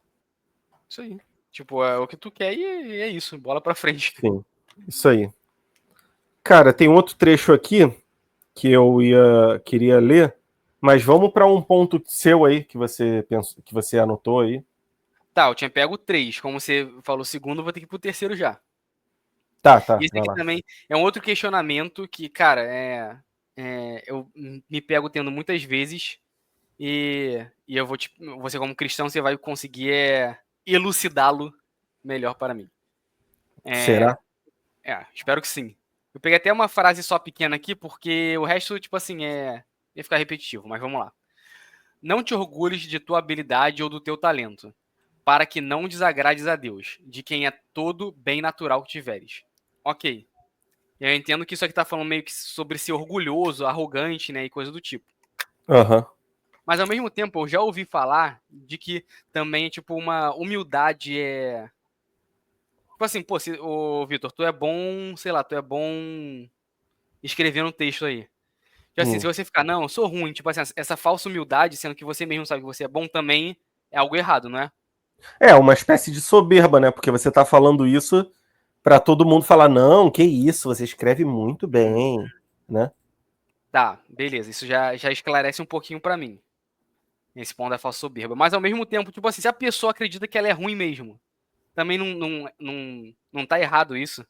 isso aí. Tipo, é o que tu quer e é isso, bola pra frente. Sim, isso aí. Cara, tem outro trecho aqui que queria ler, mas vamos para um ponto seu aí que você pensou, que você anotou aí. Tá, eu tinha pego três. Como você falou segundo, eu vou ter que ir pro terceiro já. E Tá, esse vai aqui lá. também é um outro questionamento que, cara, eu me pego tendo muitas vezes e eu você como cristão, você vai conseguir elucidá-lo melhor para mim. É, Será? espero que sim. Eu peguei até uma frase só pequena aqui, porque o resto, tipo assim, ia ficar repetitivo, mas vamos lá. Não te orgulhes de tua habilidade ou do teu talento, para que não desagrades a Deus, de quem é todo bem natural que tiveres. Ok. Eu entendo que isso aqui tá falando meio que sobre ser orgulhoso, arrogante, né, e coisa do tipo. Aham. Mas ao mesmo tempo, eu já ouvi falar de que também, tipo, uma humildade Tipo assim, pô, ô Vitor, tu é bom, sei lá, tu é bom escrevendo um texto aí. Tipo assim, se Hum. você ficar, não, eu sou ruim, tipo assim, essa falsa humildade, sendo que você mesmo sabe que você é bom também, é algo errado, não é? É uma espécie de soberba, né? Porque você tá falando isso para todo mundo falar, não, que isso, você escreve muito Hum. bem, né? Tá, beleza, isso já esclarece um pouquinho pra mim, esse ponto da falsa soberba. Mas ao mesmo tempo, tipo assim, se a pessoa acredita que ela é ruim mesmo, também não tá errado isso.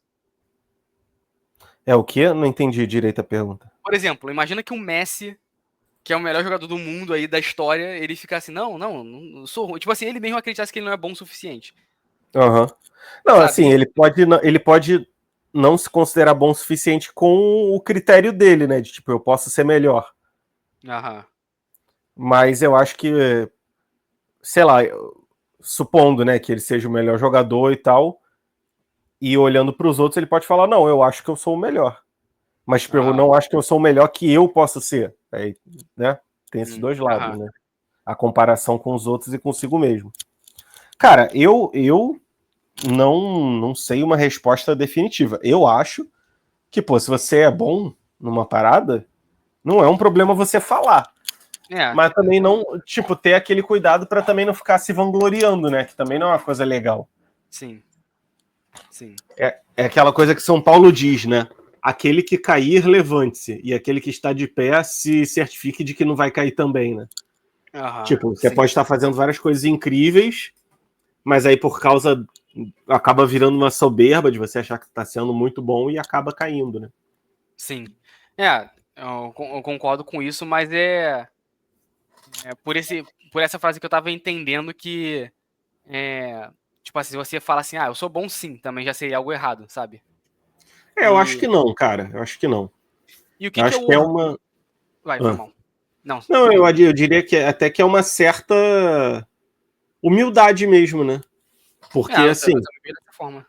É o quê? Não entendi direito a pergunta. Por exemplo, imagina que o Messi, que é o melhor jogador do mundo aí da história, ele fica assim, não, eu sou ruim. Tipo assim, ele mesmo acreditasse que ele não é bom o suficiente, Aham. Não, assim, sabe? ele pode não se considerar bom o suficiente com o critério dele, né? De tipo, eu posso ser melhor. Aham. Mas eu acho que, sei lá, supondo, né, que ele seja o melhor jogador e tal, e olhando para os outros, ele pode falar, não, eu acho que eu sou o melhor. Mas tipo, eu Aham. não acho que eu sou o melhor que eu posso ser. Aí, né? Tem esses dois lados, Aham. né? A comparação com os outros e consigo mesmo. Cara, eu não sei uma resposta definitiva. Eu acho que, pô, se você é bom numa parada, não é um problema você falar. mas também não, tipo, ter aquele cuidado para também não ficar se vangloriando, né? Que também não é uma coisa legal. Sim. Sim. É aquela coisa que São Paulo diz, né? Aquele que cair, levante-se. E aquele que está de pé, se certifique de que não vai cair também, né? Tipo, você pode estar fazendo várias coisas incríveis, mas aí por causa... acaba virando uma soberba de você achar que está sendo muito bom e acaba caindo, né? Sim. Eu concordo com isso, mas por essa frase que eu tava entendendo que tipo assim, se você fala assim, eu sou bom sim, também já seria algo errado, sabe? Eu acho que não, cara. Eu acho que não. E o que Eu que é acho o que é uma... Vai, foi mal. Não, eu diria que até que é uma certa humildade mesmo, né? Porque assim... eu também vejo dessa forma.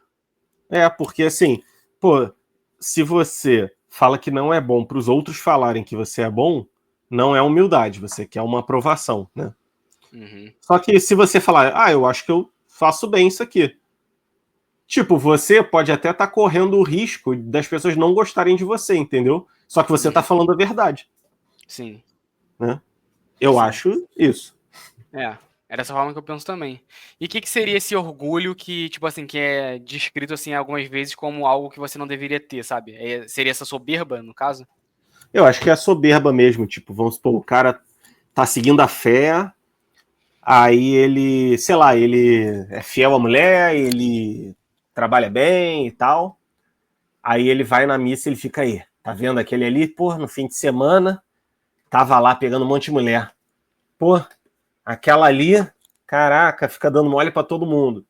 porque assim, pô, se você fala que não é bom para os outros falarem que você é bom, não é humildade, você quer uma aprovação, né? Uhum. Só que se você falar, eu acho que eu faço bem isso aqui. Tipo, você pode até estar correndo o risco das pessoas não gostarem de você, entendeu? Só que você tá falando a verdade. Sim. Né? Eu Sim. acho isso. É dessa forma que eu penso também. E o que que seria esse orgulho que, tipo assim, que é descrito assim algumas vezes como algo que você não deveria ter, sabe? Seria essa soberba, no caso? Eu acho que é soberba mesmo. Tipo, vamos supor, o cara tá seguindo a fé, aí ele, sei lá, ele é fiel à mulher, ele trabalha bem e tal. Aí ele vai na missa e ele fica aí. Tá vendo aquele ali? Pô, no fim de semana, tava lá pegando um monte de mulher. Pô, aquela ali, caraca, fica dando mole pra todo mundo.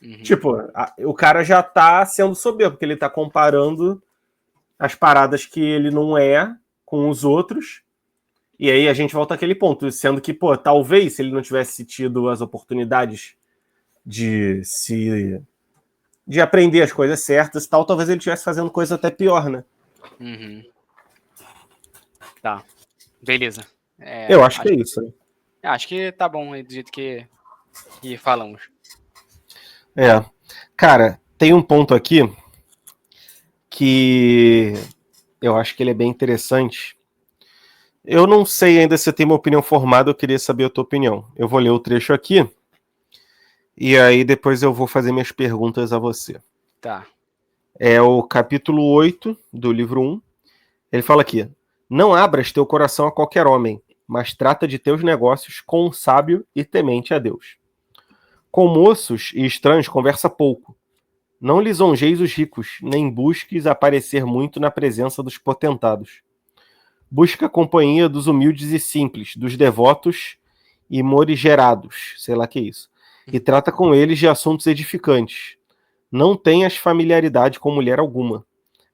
Uhum. Tipo, o cara já tá sendo soberbo, porque ele tá comparando as paradas que ele não é com os outros. E aí a gente volta àquele ponto, sendo que, pô, talvez se ele não tivesse tido as oportunidades de aprender as coisas certas e tal, talvez ele estivesse fazendo coisa até pior, né? Uhum. Tá. Beleza. Eu acho que é isso, né? Acho que tá bom aí do jeito que falamos. Cara, tem um ponto aqui que eu acho que ele é bem interessante. Eu não sei ainda se você tem uma opinião formada, eu queria saber a tua opinião. Eu vou ler o trecho aqui e aí depois eu vou fazer minhas perguntas a você. Tá. É o capítulo 8 do livro 1. Ele fala aqui: não abras teu coração a qualquer homem, mas trata de teus negócios com um sábio e temente a Deus. Com moços e estranhos conversa pouco. Não lisonjeis os ricos, nem busques aparecer muito na presença dos potentados. Busca a companhia dos humildes e simples, dos devotos e morigerados, sei lá que é isso, e trata com eles de assuntos edificantes. Não tenhas familiaridade com mulher alguma,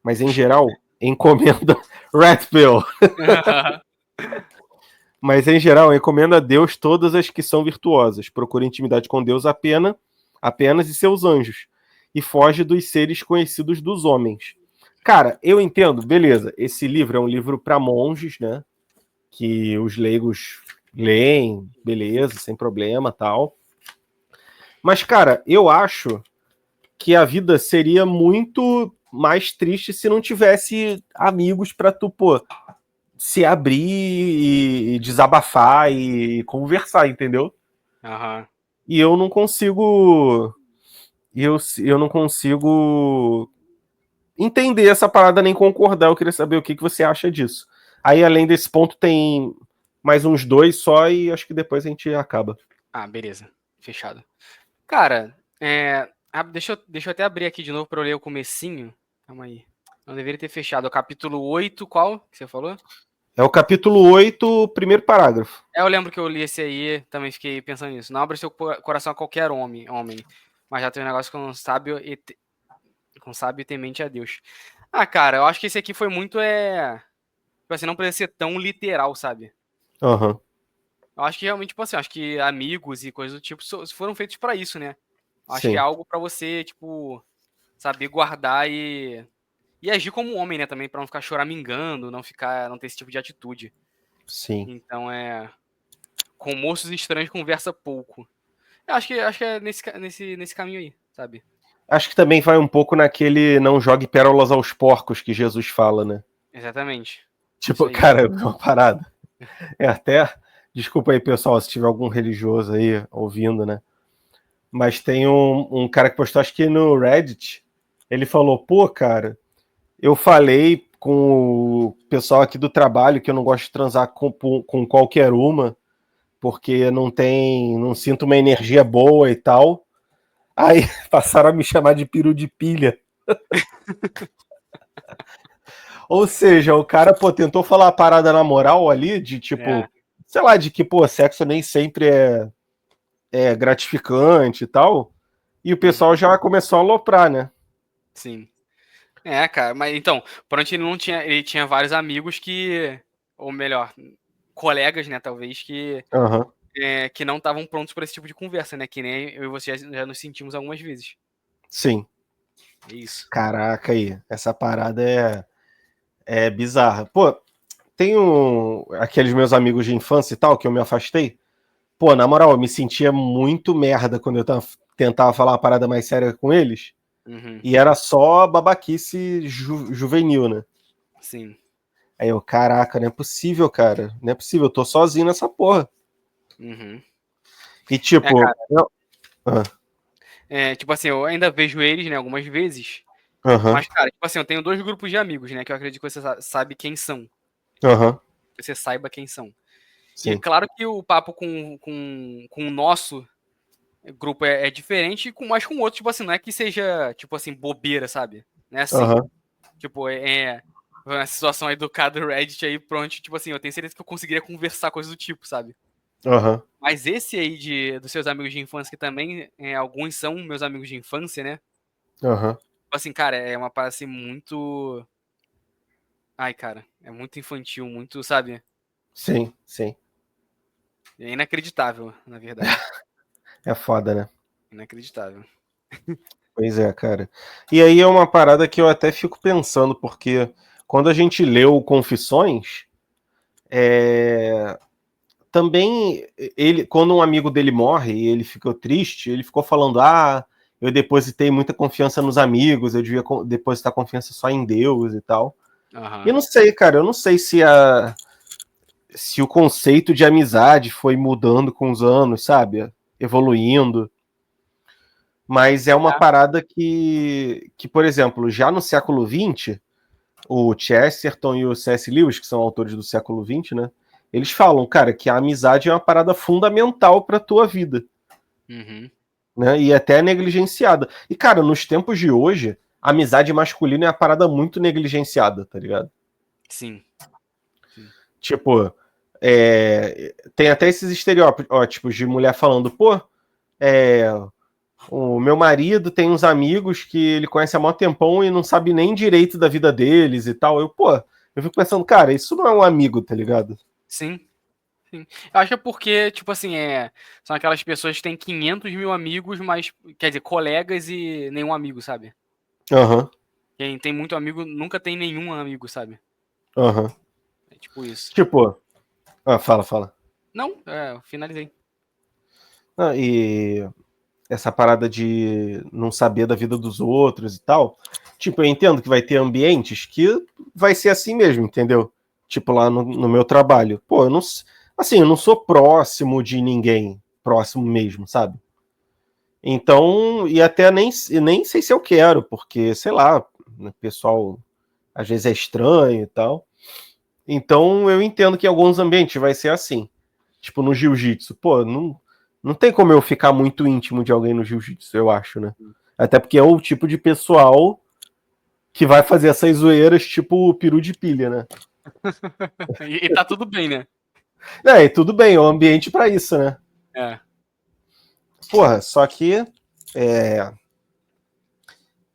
mas em geral encomenda Red Pill. Mas em geral encomenda a Deus todas as que são virtuosas. Procura intimidade com Deus apenas e seus anjos, e foge dos seres conhecidos dos homens. Cara, eu entendo, beleza. Esse livro é um livro para monges, né? Que os leigos leem, beleza, sem problema, tal. Mas, cara, eu acho que a vida seria muito mais triste se não tivesse amigos para tu, pô, se abrir e desabafar e conversar, entendeu? Aham. E eu não consigo. Eu não consigo entender essa parada nem concordar. Eu queria saber o que você acha disso. Aí, além desse ponto, tem mais uns dois só e acho que depois a gente acaba. Beleza. Fechado. Cara, deixa eu até abrir aqui de novo pra eu ler o comecinho. Calma aí. Não deveria ter fechado. É o capítulo 8, qual que você falou? É o capítulo 8, primeiro parágrafo. Eu lembro que eu li esse aí, também fiquei pensando nisso. Não abra seu coração a qualquer homem, mas já tem um negócio com sábio e temente a Deus. Cara, eu acho que esse aqui foi muito, tipo assim, não precisa ser tão literal, sabe? Aham. Eu acho que realmente, tipo assim, acho que amigos e coisas do tipo foram feitos pra isso, né? Eu acho que é Sim. algo pra você, tipo, saber guardar e agir como um homem, né, também, pra não ficar choramingando, não ter esse tipo de atitude. Sim. Então com moços estranhos conversa pouco. Eu acho que é nesse caminho aí, sabe? Acho que também vai um pouco naquele não jogue pérolas aos porcos que Jesus fala, né? Exatamente. Isso Tipo, aí. cara, uma parada. É até Desculpa aí, pessoal, se tiver algum religioso aí ouvindo, né? Mas tem um cara que postou, acho que no Reddit, ele falou, pô, cara, eu falei com o pessoal aqui do trabalho que eu não gosto de transar com qualquer uma, porque não sinto uma energia boa e tal. Aí passaram a me chamar de peru de pilha. Ou seja, o cara, pô, tentou falar a parada na moral ali, de tipo, sei lá, de que, pô, sexo nem sempre é gratificante e tal. E o pessoal já começou a aloprar, né? Sim. Cara, mas então, pronto, ele tinha vários amigos que, ou melhor, colegas, né, talvez, Aham. que não estavam prontos para esse tipo de conversa, né, que nem eu e você já nos sentimos algumas vezes. Sim. É isso. Caraca aí, essa parada é bizarra. Pô, tem aqueles meus amigos de infância e tal, que eu me afastei. Pô, na moral, eu me sentia muito merda quando eu tentava falar uma parada mais séria com eles. Uhum. E era só babaquice juvenil, né? Sim. Aí eu, caraca, não é possível, cara. Não é possível, eu tô sozinho nessa porra. Uhum. E tipo. Cara, Ah, tipo assim, eu ainda vejo eles, né, algumas vezes, aham, mas, cara, tipo assim, eu tenho dois grupos de amigos, né, que eu acredito que você sabe quem são, aham, que você saiba quem são. E é sim. claro que o papo com o nosso grupo é diferente, mas com o outro, tipo assim, não é que seja, tipo assim, bobeira, sabe? Não é assim. Aham, Tipo, uma situação aí do cara do Reddit aí, pronto, tipo assim, eu tenho certeza que eu conseguiria conversar coisas do tipo, sabe? aham, Mas esse aí dos seus amigos de infância, que também alguns são meus amigos de infância, né? aham. Tipo assim, cara, é uma parada assim muito. Ai, cara, é muito infantil, muito, sabe? Sim, sim. É inacreditável, na verdade. É foda, né? Inacreditável. Pois é, cara. E aí é uma parada que eu até fico pensando, porque quando a gente leu Confissões, também quando um amigo dele morre e ele ficou triste, ele ficou falando: ah, eu depositei muita confiança nos amigos, eu devia depositar confiança só em Deus e tal. E eu Aham. não sei, cara, eu não sei se o conceito de amizade foi mudando com os anos, sabe? Evoluindo. Mas é uma parada que, por exemplo, já no século XX, o Chesterton e o C.S. Lewis, que são autores do século XX, né? Eles falam, cara, que a amizade é uma parada fundamental para tua vida, Uhum. né? E até negligenciada. E, cara, nos tempos de hoje, a amizade masculina é uma parada muito negligenciada, tá ligado? Sim. Sim. Tipo, tem até esses estereótipos de mulher falando, pô, o meu marido tem uns amigos que ele conhece há mó tempão e não sabe nem direito da vida deles e tal. Eu fico pensando, cara, isso não é um amigo, tá ligado? Sim. Sim. Eu acho que é porque, tipo assim, são aquelas pessoas que têm 500 mil amigos, mas, quer dizer, colegas e nenhum amigo, sabe? Aham, Quem tem muito amigo nunca tem nenhum amigo, sabe? aham. É tipo isso. Tipo, fala. Não, eu finalizei. E essa parada de não saber da vida dos outros e tal. Tipo, eu entendo que vai ter ambientes que vai ser assim mesmo, entendeu? Tipo, lá no meu trabalho. Pô, assim, eu não sou próximo de ninguém, próximo mesmo, sabe? Então, e até nem sei se eu quero, porque, sei lá, o pessoal às vezes é estranho e tal. Então, eu entendo que em alguns ambientes vai ser assim. Tipo, no jiu-jitsu. Pô, não tem como eu ficar muito íntimo de alguém no jiu-jitsu, eu acho, né? Até porque é o tipo de pessoal que vai fazer essas zoeiras tipo o peru de pilha, né? E tá tudo bem, né? E tudo bem, é o ambiente pra isso, né? É. Porra, só que é,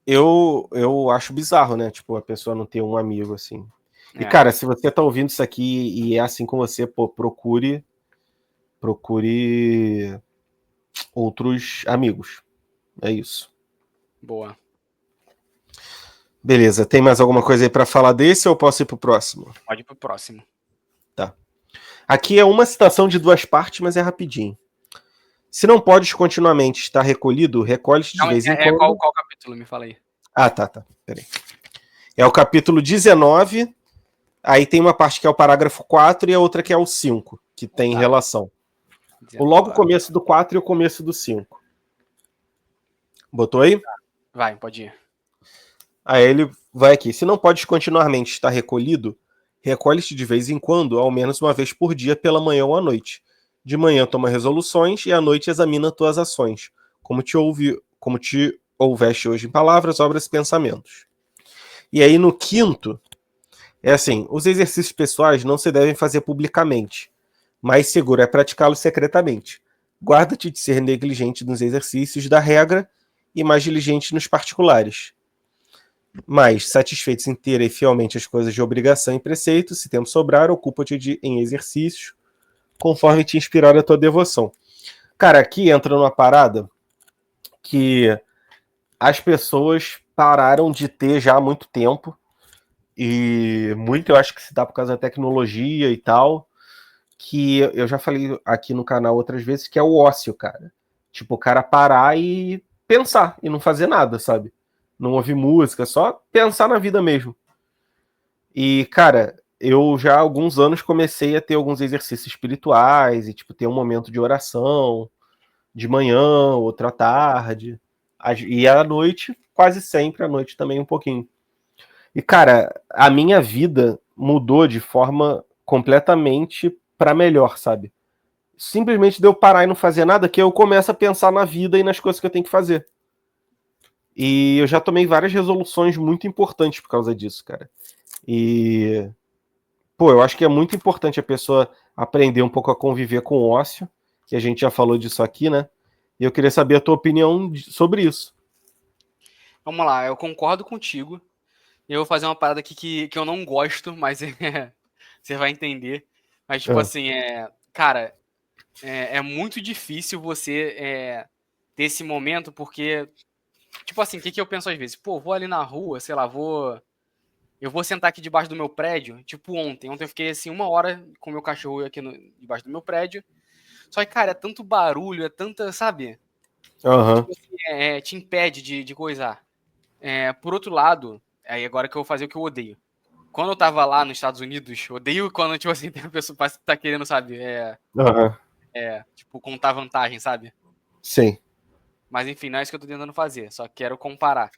eu acho bizarro, né? Tipo, a pessoa não ter um amigo assim. E, É. cara, se você tá ouvindo isso aqui e é assim com você, pô, procure outros amigos. É isso. Boa. Beleza, tem mais alguma coisa aí pra falar desse ou eu posso ir pro próximo? Pode ir pro próximo. Tá. Aqui é uma citação de duas partes, mas é rapidinho. Se não podes continuamente estar recolhido, recolhe-te de Não, vez em qual, quando. qual capítulo? Me fala aí. Ah, tá. Peraí. É o capítulo 19. Aí tem uma parte que é o parágrafo 4 e a outra que é o 5, que tem Tá. relação. O 19. logo começo do 4 e o começo do 5. Botou aí? Vai, pode ir. Aí ele vai aqui. Se não podes continuamente estar recolhido, recolhe-te de vez em quando, ao menos uma vez por dia, pela manhã ou à noite. De manhã toma resoluções e à noite examina tuas ações, como te houveste hoje em palavras, obras e pensamentos. E aí no quinto, é assim, os exercícios pessoais não se devem fazer publicamente. Mais seguro é praticá-los secretamente. Guarda-te de ser negligente nos exercícios da regra e mais diligente nos particulares. Mas, satisfeitos em ter fielmente as coisas de obrigação e preceito, se tempo sobrar, ocupa-te em exercícios, conforme te inspirar a tua devoção. Cara, aqui entra numa parada que as pessoas pararam de ter já há muito tempo, e muito eu acho que se dá por causa da tecnologia e tal, que eu já falei aqui no canal outras vezes, que é o ócio, cara. Tipo, o cara parar e pensar, e não fazer nada, sabe? Não ouvir música, só pensar na vida mesmo. E, cara, eu já há alguns anos comecei a ter alguns exercícios espirituais e, tipo, ter um momento de oração de manhã, outro à tarde. E à noite, quase sempre à noite também um pouquinho. E, cara, a minha vida mudou de forma completamente para melhor, sabe? Simplesmente de eu parar e não fazer nada, que eu começo a pensar na vida e nas coisas que eu tenho que fazer. E eu já tomei várias resoluções muito importantes por causa disso, cara. E pô, eu acho que é muito importante a pessoa aprender um pouco a conviver com o ócio, que a gente já falou disso aqui, né? E eu queria saber a tua opinião sobre isso. Vamos lá, eu concordo contigo. Eu vou fazer uma parada aqui que eu não gosto, mas você vai entender. Mas, tipo Ah, assim, cara, é muito difícil você ter esse momento, porque, tipo assim, o que eu penso às vezes? Pô, vou ali na rua, sei lá, eu vou sentar aqui debaixo do meu prédio, tipo ontem. Ontem eu fiquei, assim, 1 hora com o meu cachorro aqui debaixo do meu prédio. Só que, cara, é tanto barulho, é tanta, sabe? aham, Tipo assim, te impede de coisar. Por outro lado, aí agora que eu vou fazer o que eu odeio. Quando eu tava lá nos Estados Unidos, odeio quando, tipo assim, tem uma pessoa que tá querendo, sabe, aham, tipo, contar vantagem, sabe? sim, Mas enfim, não é isso que eu tô tentando fazer, só quero comparar.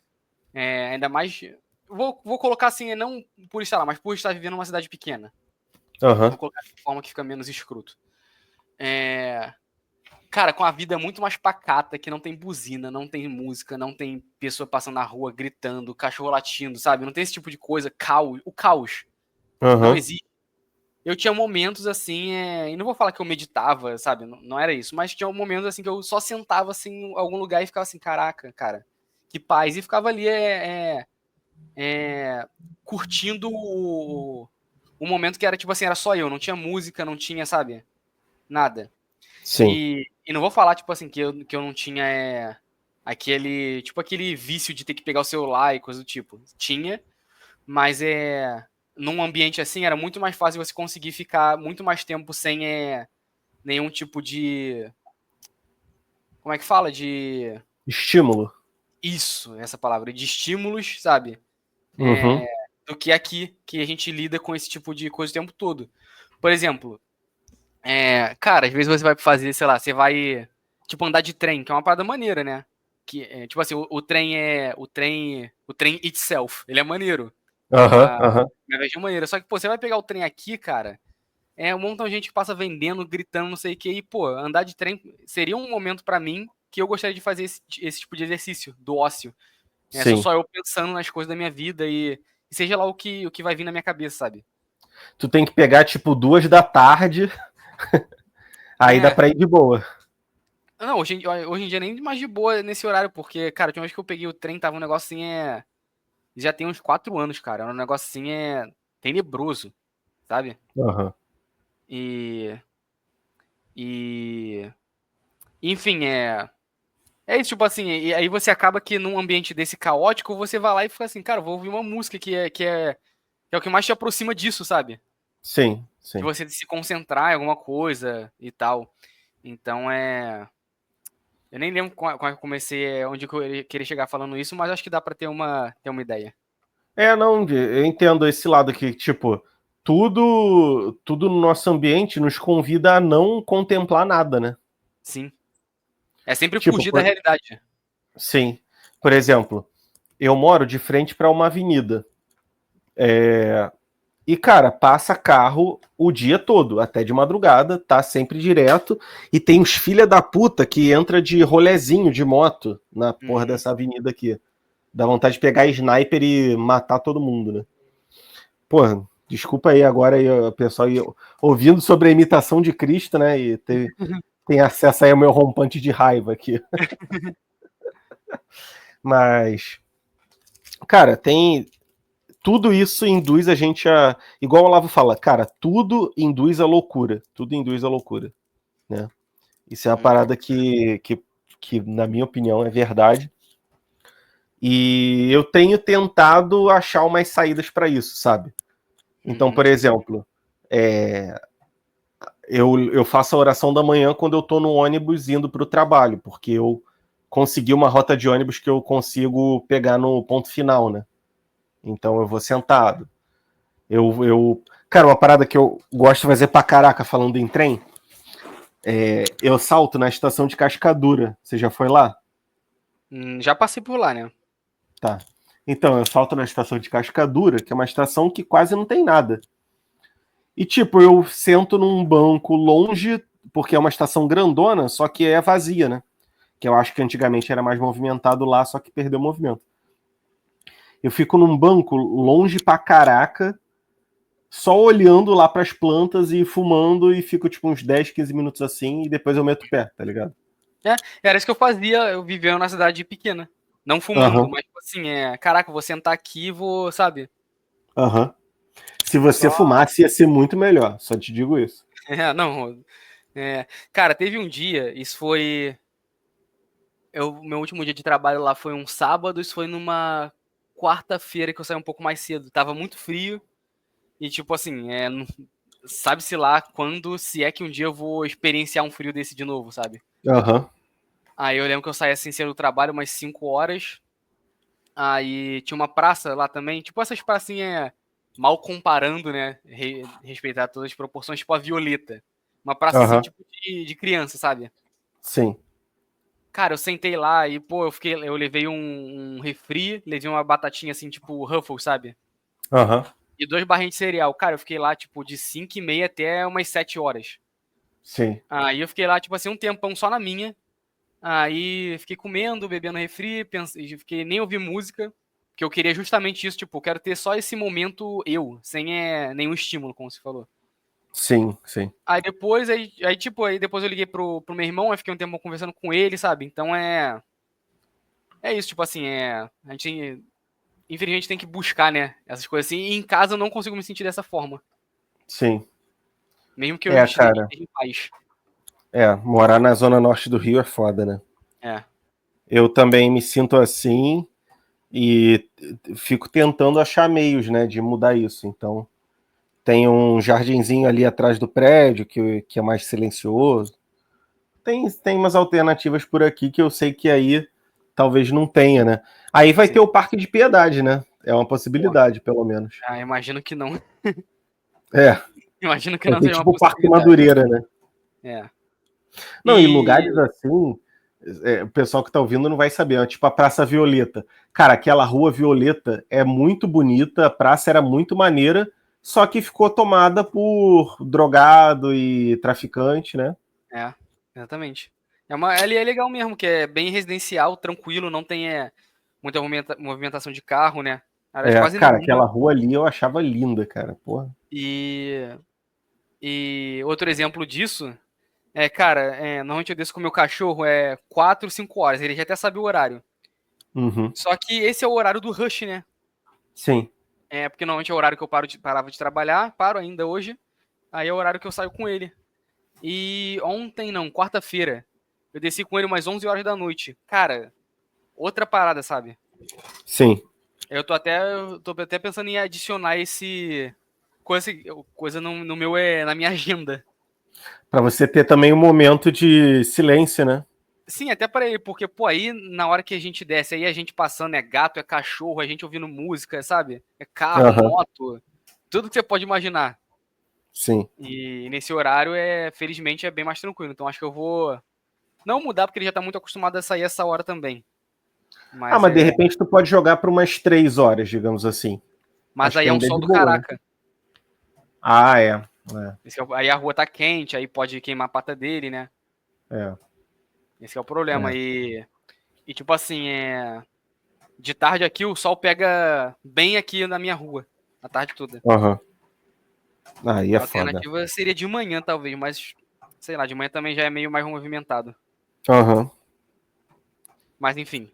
Ainda mais. Vou colocar assim, não por estar lá, mas por estar vivendo numa cidade pequena. aham, Vou colocar de forma que fica menos escroto. Cara, com a vida muito mais pacata, que não tem buzina, não tem música, não tem pessoa passando na rua gritando, cachorro latindo, sabe? Não tem esse tipo de coisa. Caos. O caos não aham, existe. Eu tinha momentos assim, e não vou falar que eu meditava, sabe? Não, não era isso, mas tinha momentos assim que eu só sentava assim em algum lugar e ficava assim, caraca, cara, que paz. E ficava ali curtindo o momento que era tipo assim, era só eu, não tinha música, não tinha, sabe? Nada. sim, E não vou falar, tipo assim, que eu não tinha aquele vício de ter que pegar o celular e coisa do tipo. Tinha, mas num ambiente assim era muito mais fácil você conseguir ficar muito mais tempo sem nenhum tipo de. Como é que fala? De. estímulo. Isso, essa palavra, de estímulos, sabe? Uhum, Do que aqui, que a gente lida com esse tipo de coisa o tempo todo. Por exemplo, cara, às vezes você vai fazer, sei lá, você vai, tipo, andar de trem, que é uma parada maneira, né? Tipo assim, o trem o trem itself, ele é maneiro. aham, A aham, minha versão é maneira. Só que, pô, você vai pegar o trem aqui, cara, um montão de gente que passa vendendo, gritando, não sei o que, e, pô, andar de trem seria um momento pra mim que eu gostaria de fazer esse tipo de exercício, do ócio. Sou sim. só eu pensando nas coisas da minha vida e seja lá o que vai vir na minha cabeça, sabe? Tu tem que pegar, tipo, 2 da tarde, aí dá É, pra ir de boa. não, hoje em dia nem mais de boa nesse horário, porque, cara, a última vez que eu peguei o trem tava um negócio assim, já tem uns 4 anos, cara, um negócio assim, tenebroso, sabe? Aham, E, e, enfim, é isso, tipo assim, e aí você acaba que num ambiente desse caótico, você vai lá e fica assim, cara, vou ouvir uma música que é o que mais te aproxima disso, sabe? sim, De sim. você se concentrar em alguma coisa e tal. Então eu nem lembro quando eu comecei, onde que eu queria chegar falando isso, mas acho que dá pra ter uma ideia. Não, eu entendo esse lado aqui, tipo, tudo no nosso ambiente nos convida a não contemplar nada, né? Sim. É sempre Tipo, fugir da realidade. sim. Por exemplo, eu moro de frente para uma avenida. E, cara, passa carro o dia todo, até de madrugada, tá sempre direto. E tem uns filha da puta que entra de rolezinho de moto na porra Uhum. dessa avenida aqui. Dá vontade de pegar sniper e matar todo mundo, né? Porra, desculpa aí agora aí, o pessoal aí, ouvindo sobre a imitação de Cristo, né? E tem acesso aí ao meu rompante de raiva aqui. Mas, cara, tem. Tudo isso induz a gente a. Igual o Olavo fala, cara, tudo induz a loucura. Tudo induz a loucura, né? Isso é uma Uhum. parada que, na minha opinião, é verdade. E eu tenho tentado achar umas saídas para isso, sabe? Então, Uhum. por exemplo, eu faço a oração da manhã quando eu tô no ônibus indo para o trabalho, porque eu consegui uma rota de ônibus que eu consigo pegar no ponto final, né? Então eu vou sentado. Cara, uma parada que eu gosto de fazer pra caraca falando em trem, eu salto na estação de Cascadura. Você já foi lá? Já passei por lá, né? Tá. Então, eu salto na estação de Cascadura, que é uma estação que quase não tem nada. E, tipo, eu sento num banco longe, porque é uma estação grandona, só que é vazia, né? Que eu acho que antigamente era mais movimentado lá, só que perdeu o movimento. Eu fico num banco longe pra caraca, só olhando lá pras plantas e fumando, e fico tipo uns 10, 15 minutos assim, e depois eu meto o pé, tá ligado? Era isso que eu fazia, eu vivia na cidade pequena. Não fumando, Aham, mas tipo assim, caraca, eu vou sentar aqui e vou, sabe? aham. Se você Só. fumasse, ia ser muito melhor, só te digo isso. Não. Cara, teve um dia, isso foi. Meu último dia de trabalho lá foi um sábado, isso foi numa quarta-feira que eu saí um pouco mais cedo. Tava muito frio e, tipo assim, sabe-se lá quando, se é que um dia eu vou experienciar um frio desse de novo, sabe? Aham, Aí eu lembro que eu saí assim cedo do trabalho, umas 5 horas. Aí tinha uma praça lá também, tipo essas pracinhas mal comparando, né? Respeitar todas as proporções, tipo a Violeta. Uma praça assim, aham, tipo de criança, sabe? sim. Cara, eu sentei lá e, pô, eu levei um refri, levei uma batatinha assim, tipo Ruffles, sabe? Aham, E 2 barrinhas de cereal. Cara, eu fiquei lá, tipo, de 5h30 até umas 7 horas. sim. Aí eu fiquei lá, tipo assim, um tempão só na minha. Aí fiquei comendo, bebendo refri, fiquei nem ouvi música, porque eu queria justamente isso, tipo, eu quero ter só esse momento eu, sem nenhum estímulo, como você falou. Sim, sim. Aí depois eu liguei pro meu irmão, aí fiquei um tempo conversando com ele, sabe? Então é isso, tipo assim, a gente, infelizmente, tem que buscar, né, essas coisas assim, e em casa eu não consigo me sentir dessa forma, Sim. mesmo que eu É, esteja cara. em paz. Morar na zona norte do Rio é foda, né? É, Eu também me sinto assim e fico tentando achar meios, né, de mudar isso. Então, tem um jardinzinho ali atrás do prédio que é mais silencioso. Tem umas alternativas por aqui que eu sei que aí talvez não tenha, né? Aí vai ter sim. o Parque de Piedade, né? É uma Pô, possibilidade, pelo menos. imagino que não. É, Imagino que vai não ter seja uma tipo o Parque possibilidade. Madureira, né? É. Não, e lugares E assim, o pessoal que tá ouvindo não vai saber, é tipo a Praça Violeta. Cara, aquela rua Violeta é muito bonita, a praça era muito maneira, só que ficou tomada por drogado e traficante, né? É, exatamente. Ali é legal mesmo, que é bem residencial, tranquilo, não tem muita movimentação de carro, né? Aliás, É, quase cara, nenhuma. aquela rua ali eu achava linda, cara. Porra. E, e outro exemplo disso cara, normalmente eu desço com o meu cachorro 4, 5 horas, ele já até sabe o horário. Uhum. Só que esse é o horário do rush, né? Sim. Porque normalmente é o horário que eu parava de trabalhar, paro ainda hoje, aí é o horário que eu saio com ele. E ontem, não, quarta-feira, eu desci com ele umas 11 horas da noite. Cara, outra parada, sabe? Sim. Eu tô até pensando em adicionar esse coisa no meu na minha agenda. Pra você ter também um momento de silêncio, né? Sim, até para ele, porque pô, aí na hora que a gente desce, aí a gente passando é gato, é cachorro, a gente ouvindo música, sabe? É carro, Aham. moto. tudo que você pode imaginar. Sim. E nesse horário, felizmente, é bem mais tranquilo. Então acho que eu vou não mudar, porque ele já tá muito acostumado a sair essa hora também. Mas, Mas de repente tu pode jogar por umas 3 horas, digamos assim. mas Acho que aí é um ainda é sol de do boa, né? caraca. Ah, é. Aí a rua tá quente, aí pode queimar a pata dele, né? É. Esse é o problema. É. E tipo assim, de tarde aqui o sol pega bem aqui na minha rua, a tarde toda. Aham. Aí é A foda. alternativa seria de manhã, talvez, mas sei lá, de manhã também já é meio mais movimentado. Aham. Mas enfim.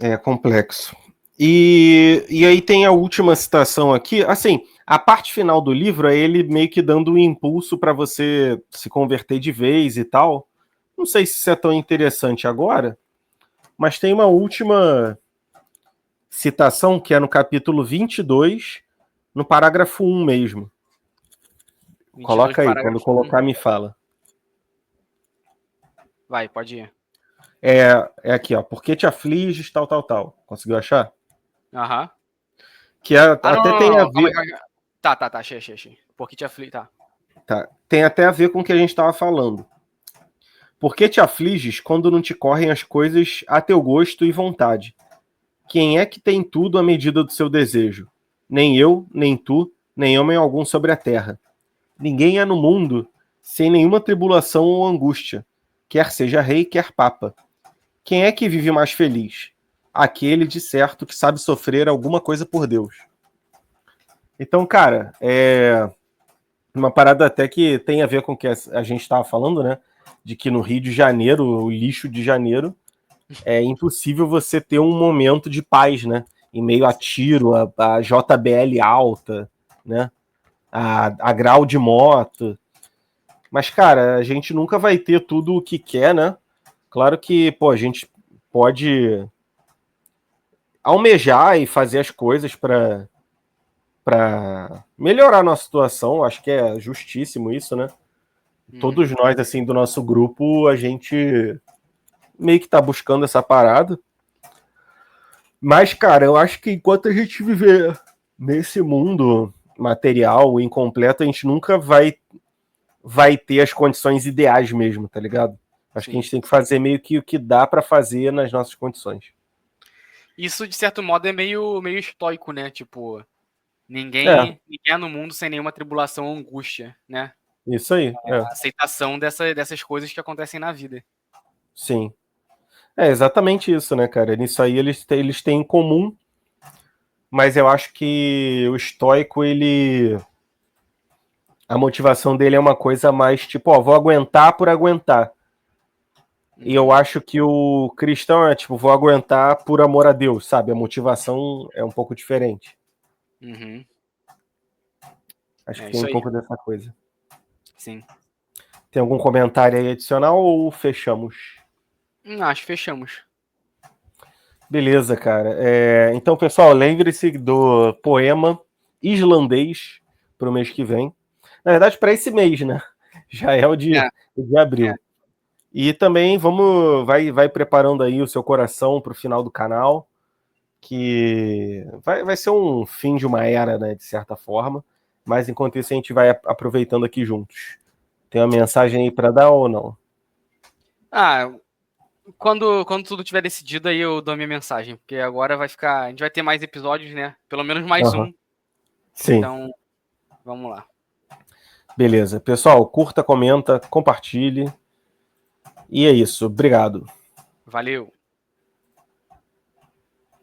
É complexo. E aí tem a última citação aqui. Assim, a parte final do livro é ele meio que dando um impulso para você se converter de vez e tal. Não sei se isso é tão interessante agora, mas tem uma última citação que é no capítulo 22, no parágrafo 1 mesmo. 22 Coloca aí, quando parágrafo 1. colocar me fala. Vai, pode ir. É aqui, ó. Por que te afliges, tal, tal, tal. Conseguiu achar? Aham. Que Ah, não, até não, tem não, a não. Calma ver. aí, calma aí. Tá, achei. Porque te aflige, tá. Tá, tem até a ver com o que a gente estava falando. Por que te afliges quando não te correm as coisas a teu gosto e vontade? Quem é que tem tudo à medida do seu desejo? Nem eu, nem tu, nem homem algum sobre a terra. Ninguém é no mundo sem nenhuma tribulação ou angústia, quer seja rei, quer papa. Quem é que vive mais feliz? Aquele, de certo, que sabe sofrer alguma coisa por Deus. Então, cara, é uma parada até que tem a ver com o que a gente estava falando, né? De que no Rio de Janeiro, o lixo de janeiro, é impossível você ter um momento de paz, né? Em meio a tiro, a JBL alta, né? A grau de moto. Mas, cara, a gente nunca vai ter tudo o que quer, né? Claro que, pô, a gente pode almejar e fazer as coisas para melhorar a nossa situação. Acho que é justíssimo isso, né? Todos Uhum. nós, assim, do nosso grupo, a gente meio que tá buscando essa parada. Mas, cara, eu acho que enquanto a gente viver nesse mundo material incompleto, a gente nunca vai ter as condições ideais mesmo, tá ligado? Acho que a Sim. gente tem que fazer meio que o que dá para fazer nas nossas condições. Isso, de certo modo, é meio estoico, né? Tipo, É, ninguém é no mundo sem nenhuma tribulação ou angústia, né? isso aí. A aceitação dessas coisas que acontecem na vida. Sim. É exatamente isso, né, cara? Nisso aí eles têm em comum, mas eu acho que o estoico, a motivação dele é uma coisa mais tipo, ó, vou aguentar por aguentar. E eu Uhum. acho que o cristão é tipo, vou aguentar por amor a Deus, sabe? A motivação é um pouco diferente. Uhum. Acho É que tem isso um aí. pouco dessa coisa. Sim. Tem algum comentário aí adicional ou fechamos? Acho que fechamos. Beleza, cara. Então, pessoal, lembre-se do poema islandês para o mês que vem. Na verdade, para esse mês, né? Já é É, o de é. abril. E também vai preparando aí o seu coração para o final do canal, que vai ser um fim de uma era, né, de certa forma. Mas enquanto isso, a gente vai aproveitando aqui juntos. Tem uma mensagem aí para dar ou não? Ah, quando tudo tiver decidido, aí eu dou minha mensagem. Porque agora vai ficar. A gente vai ter mais episódios, né? Pelo menos mais Aham. um. Sim, Então, vamos lá. beleza. Pessoal, curta, comenta, compartilhe. E é isso. Obrigado. Valeu.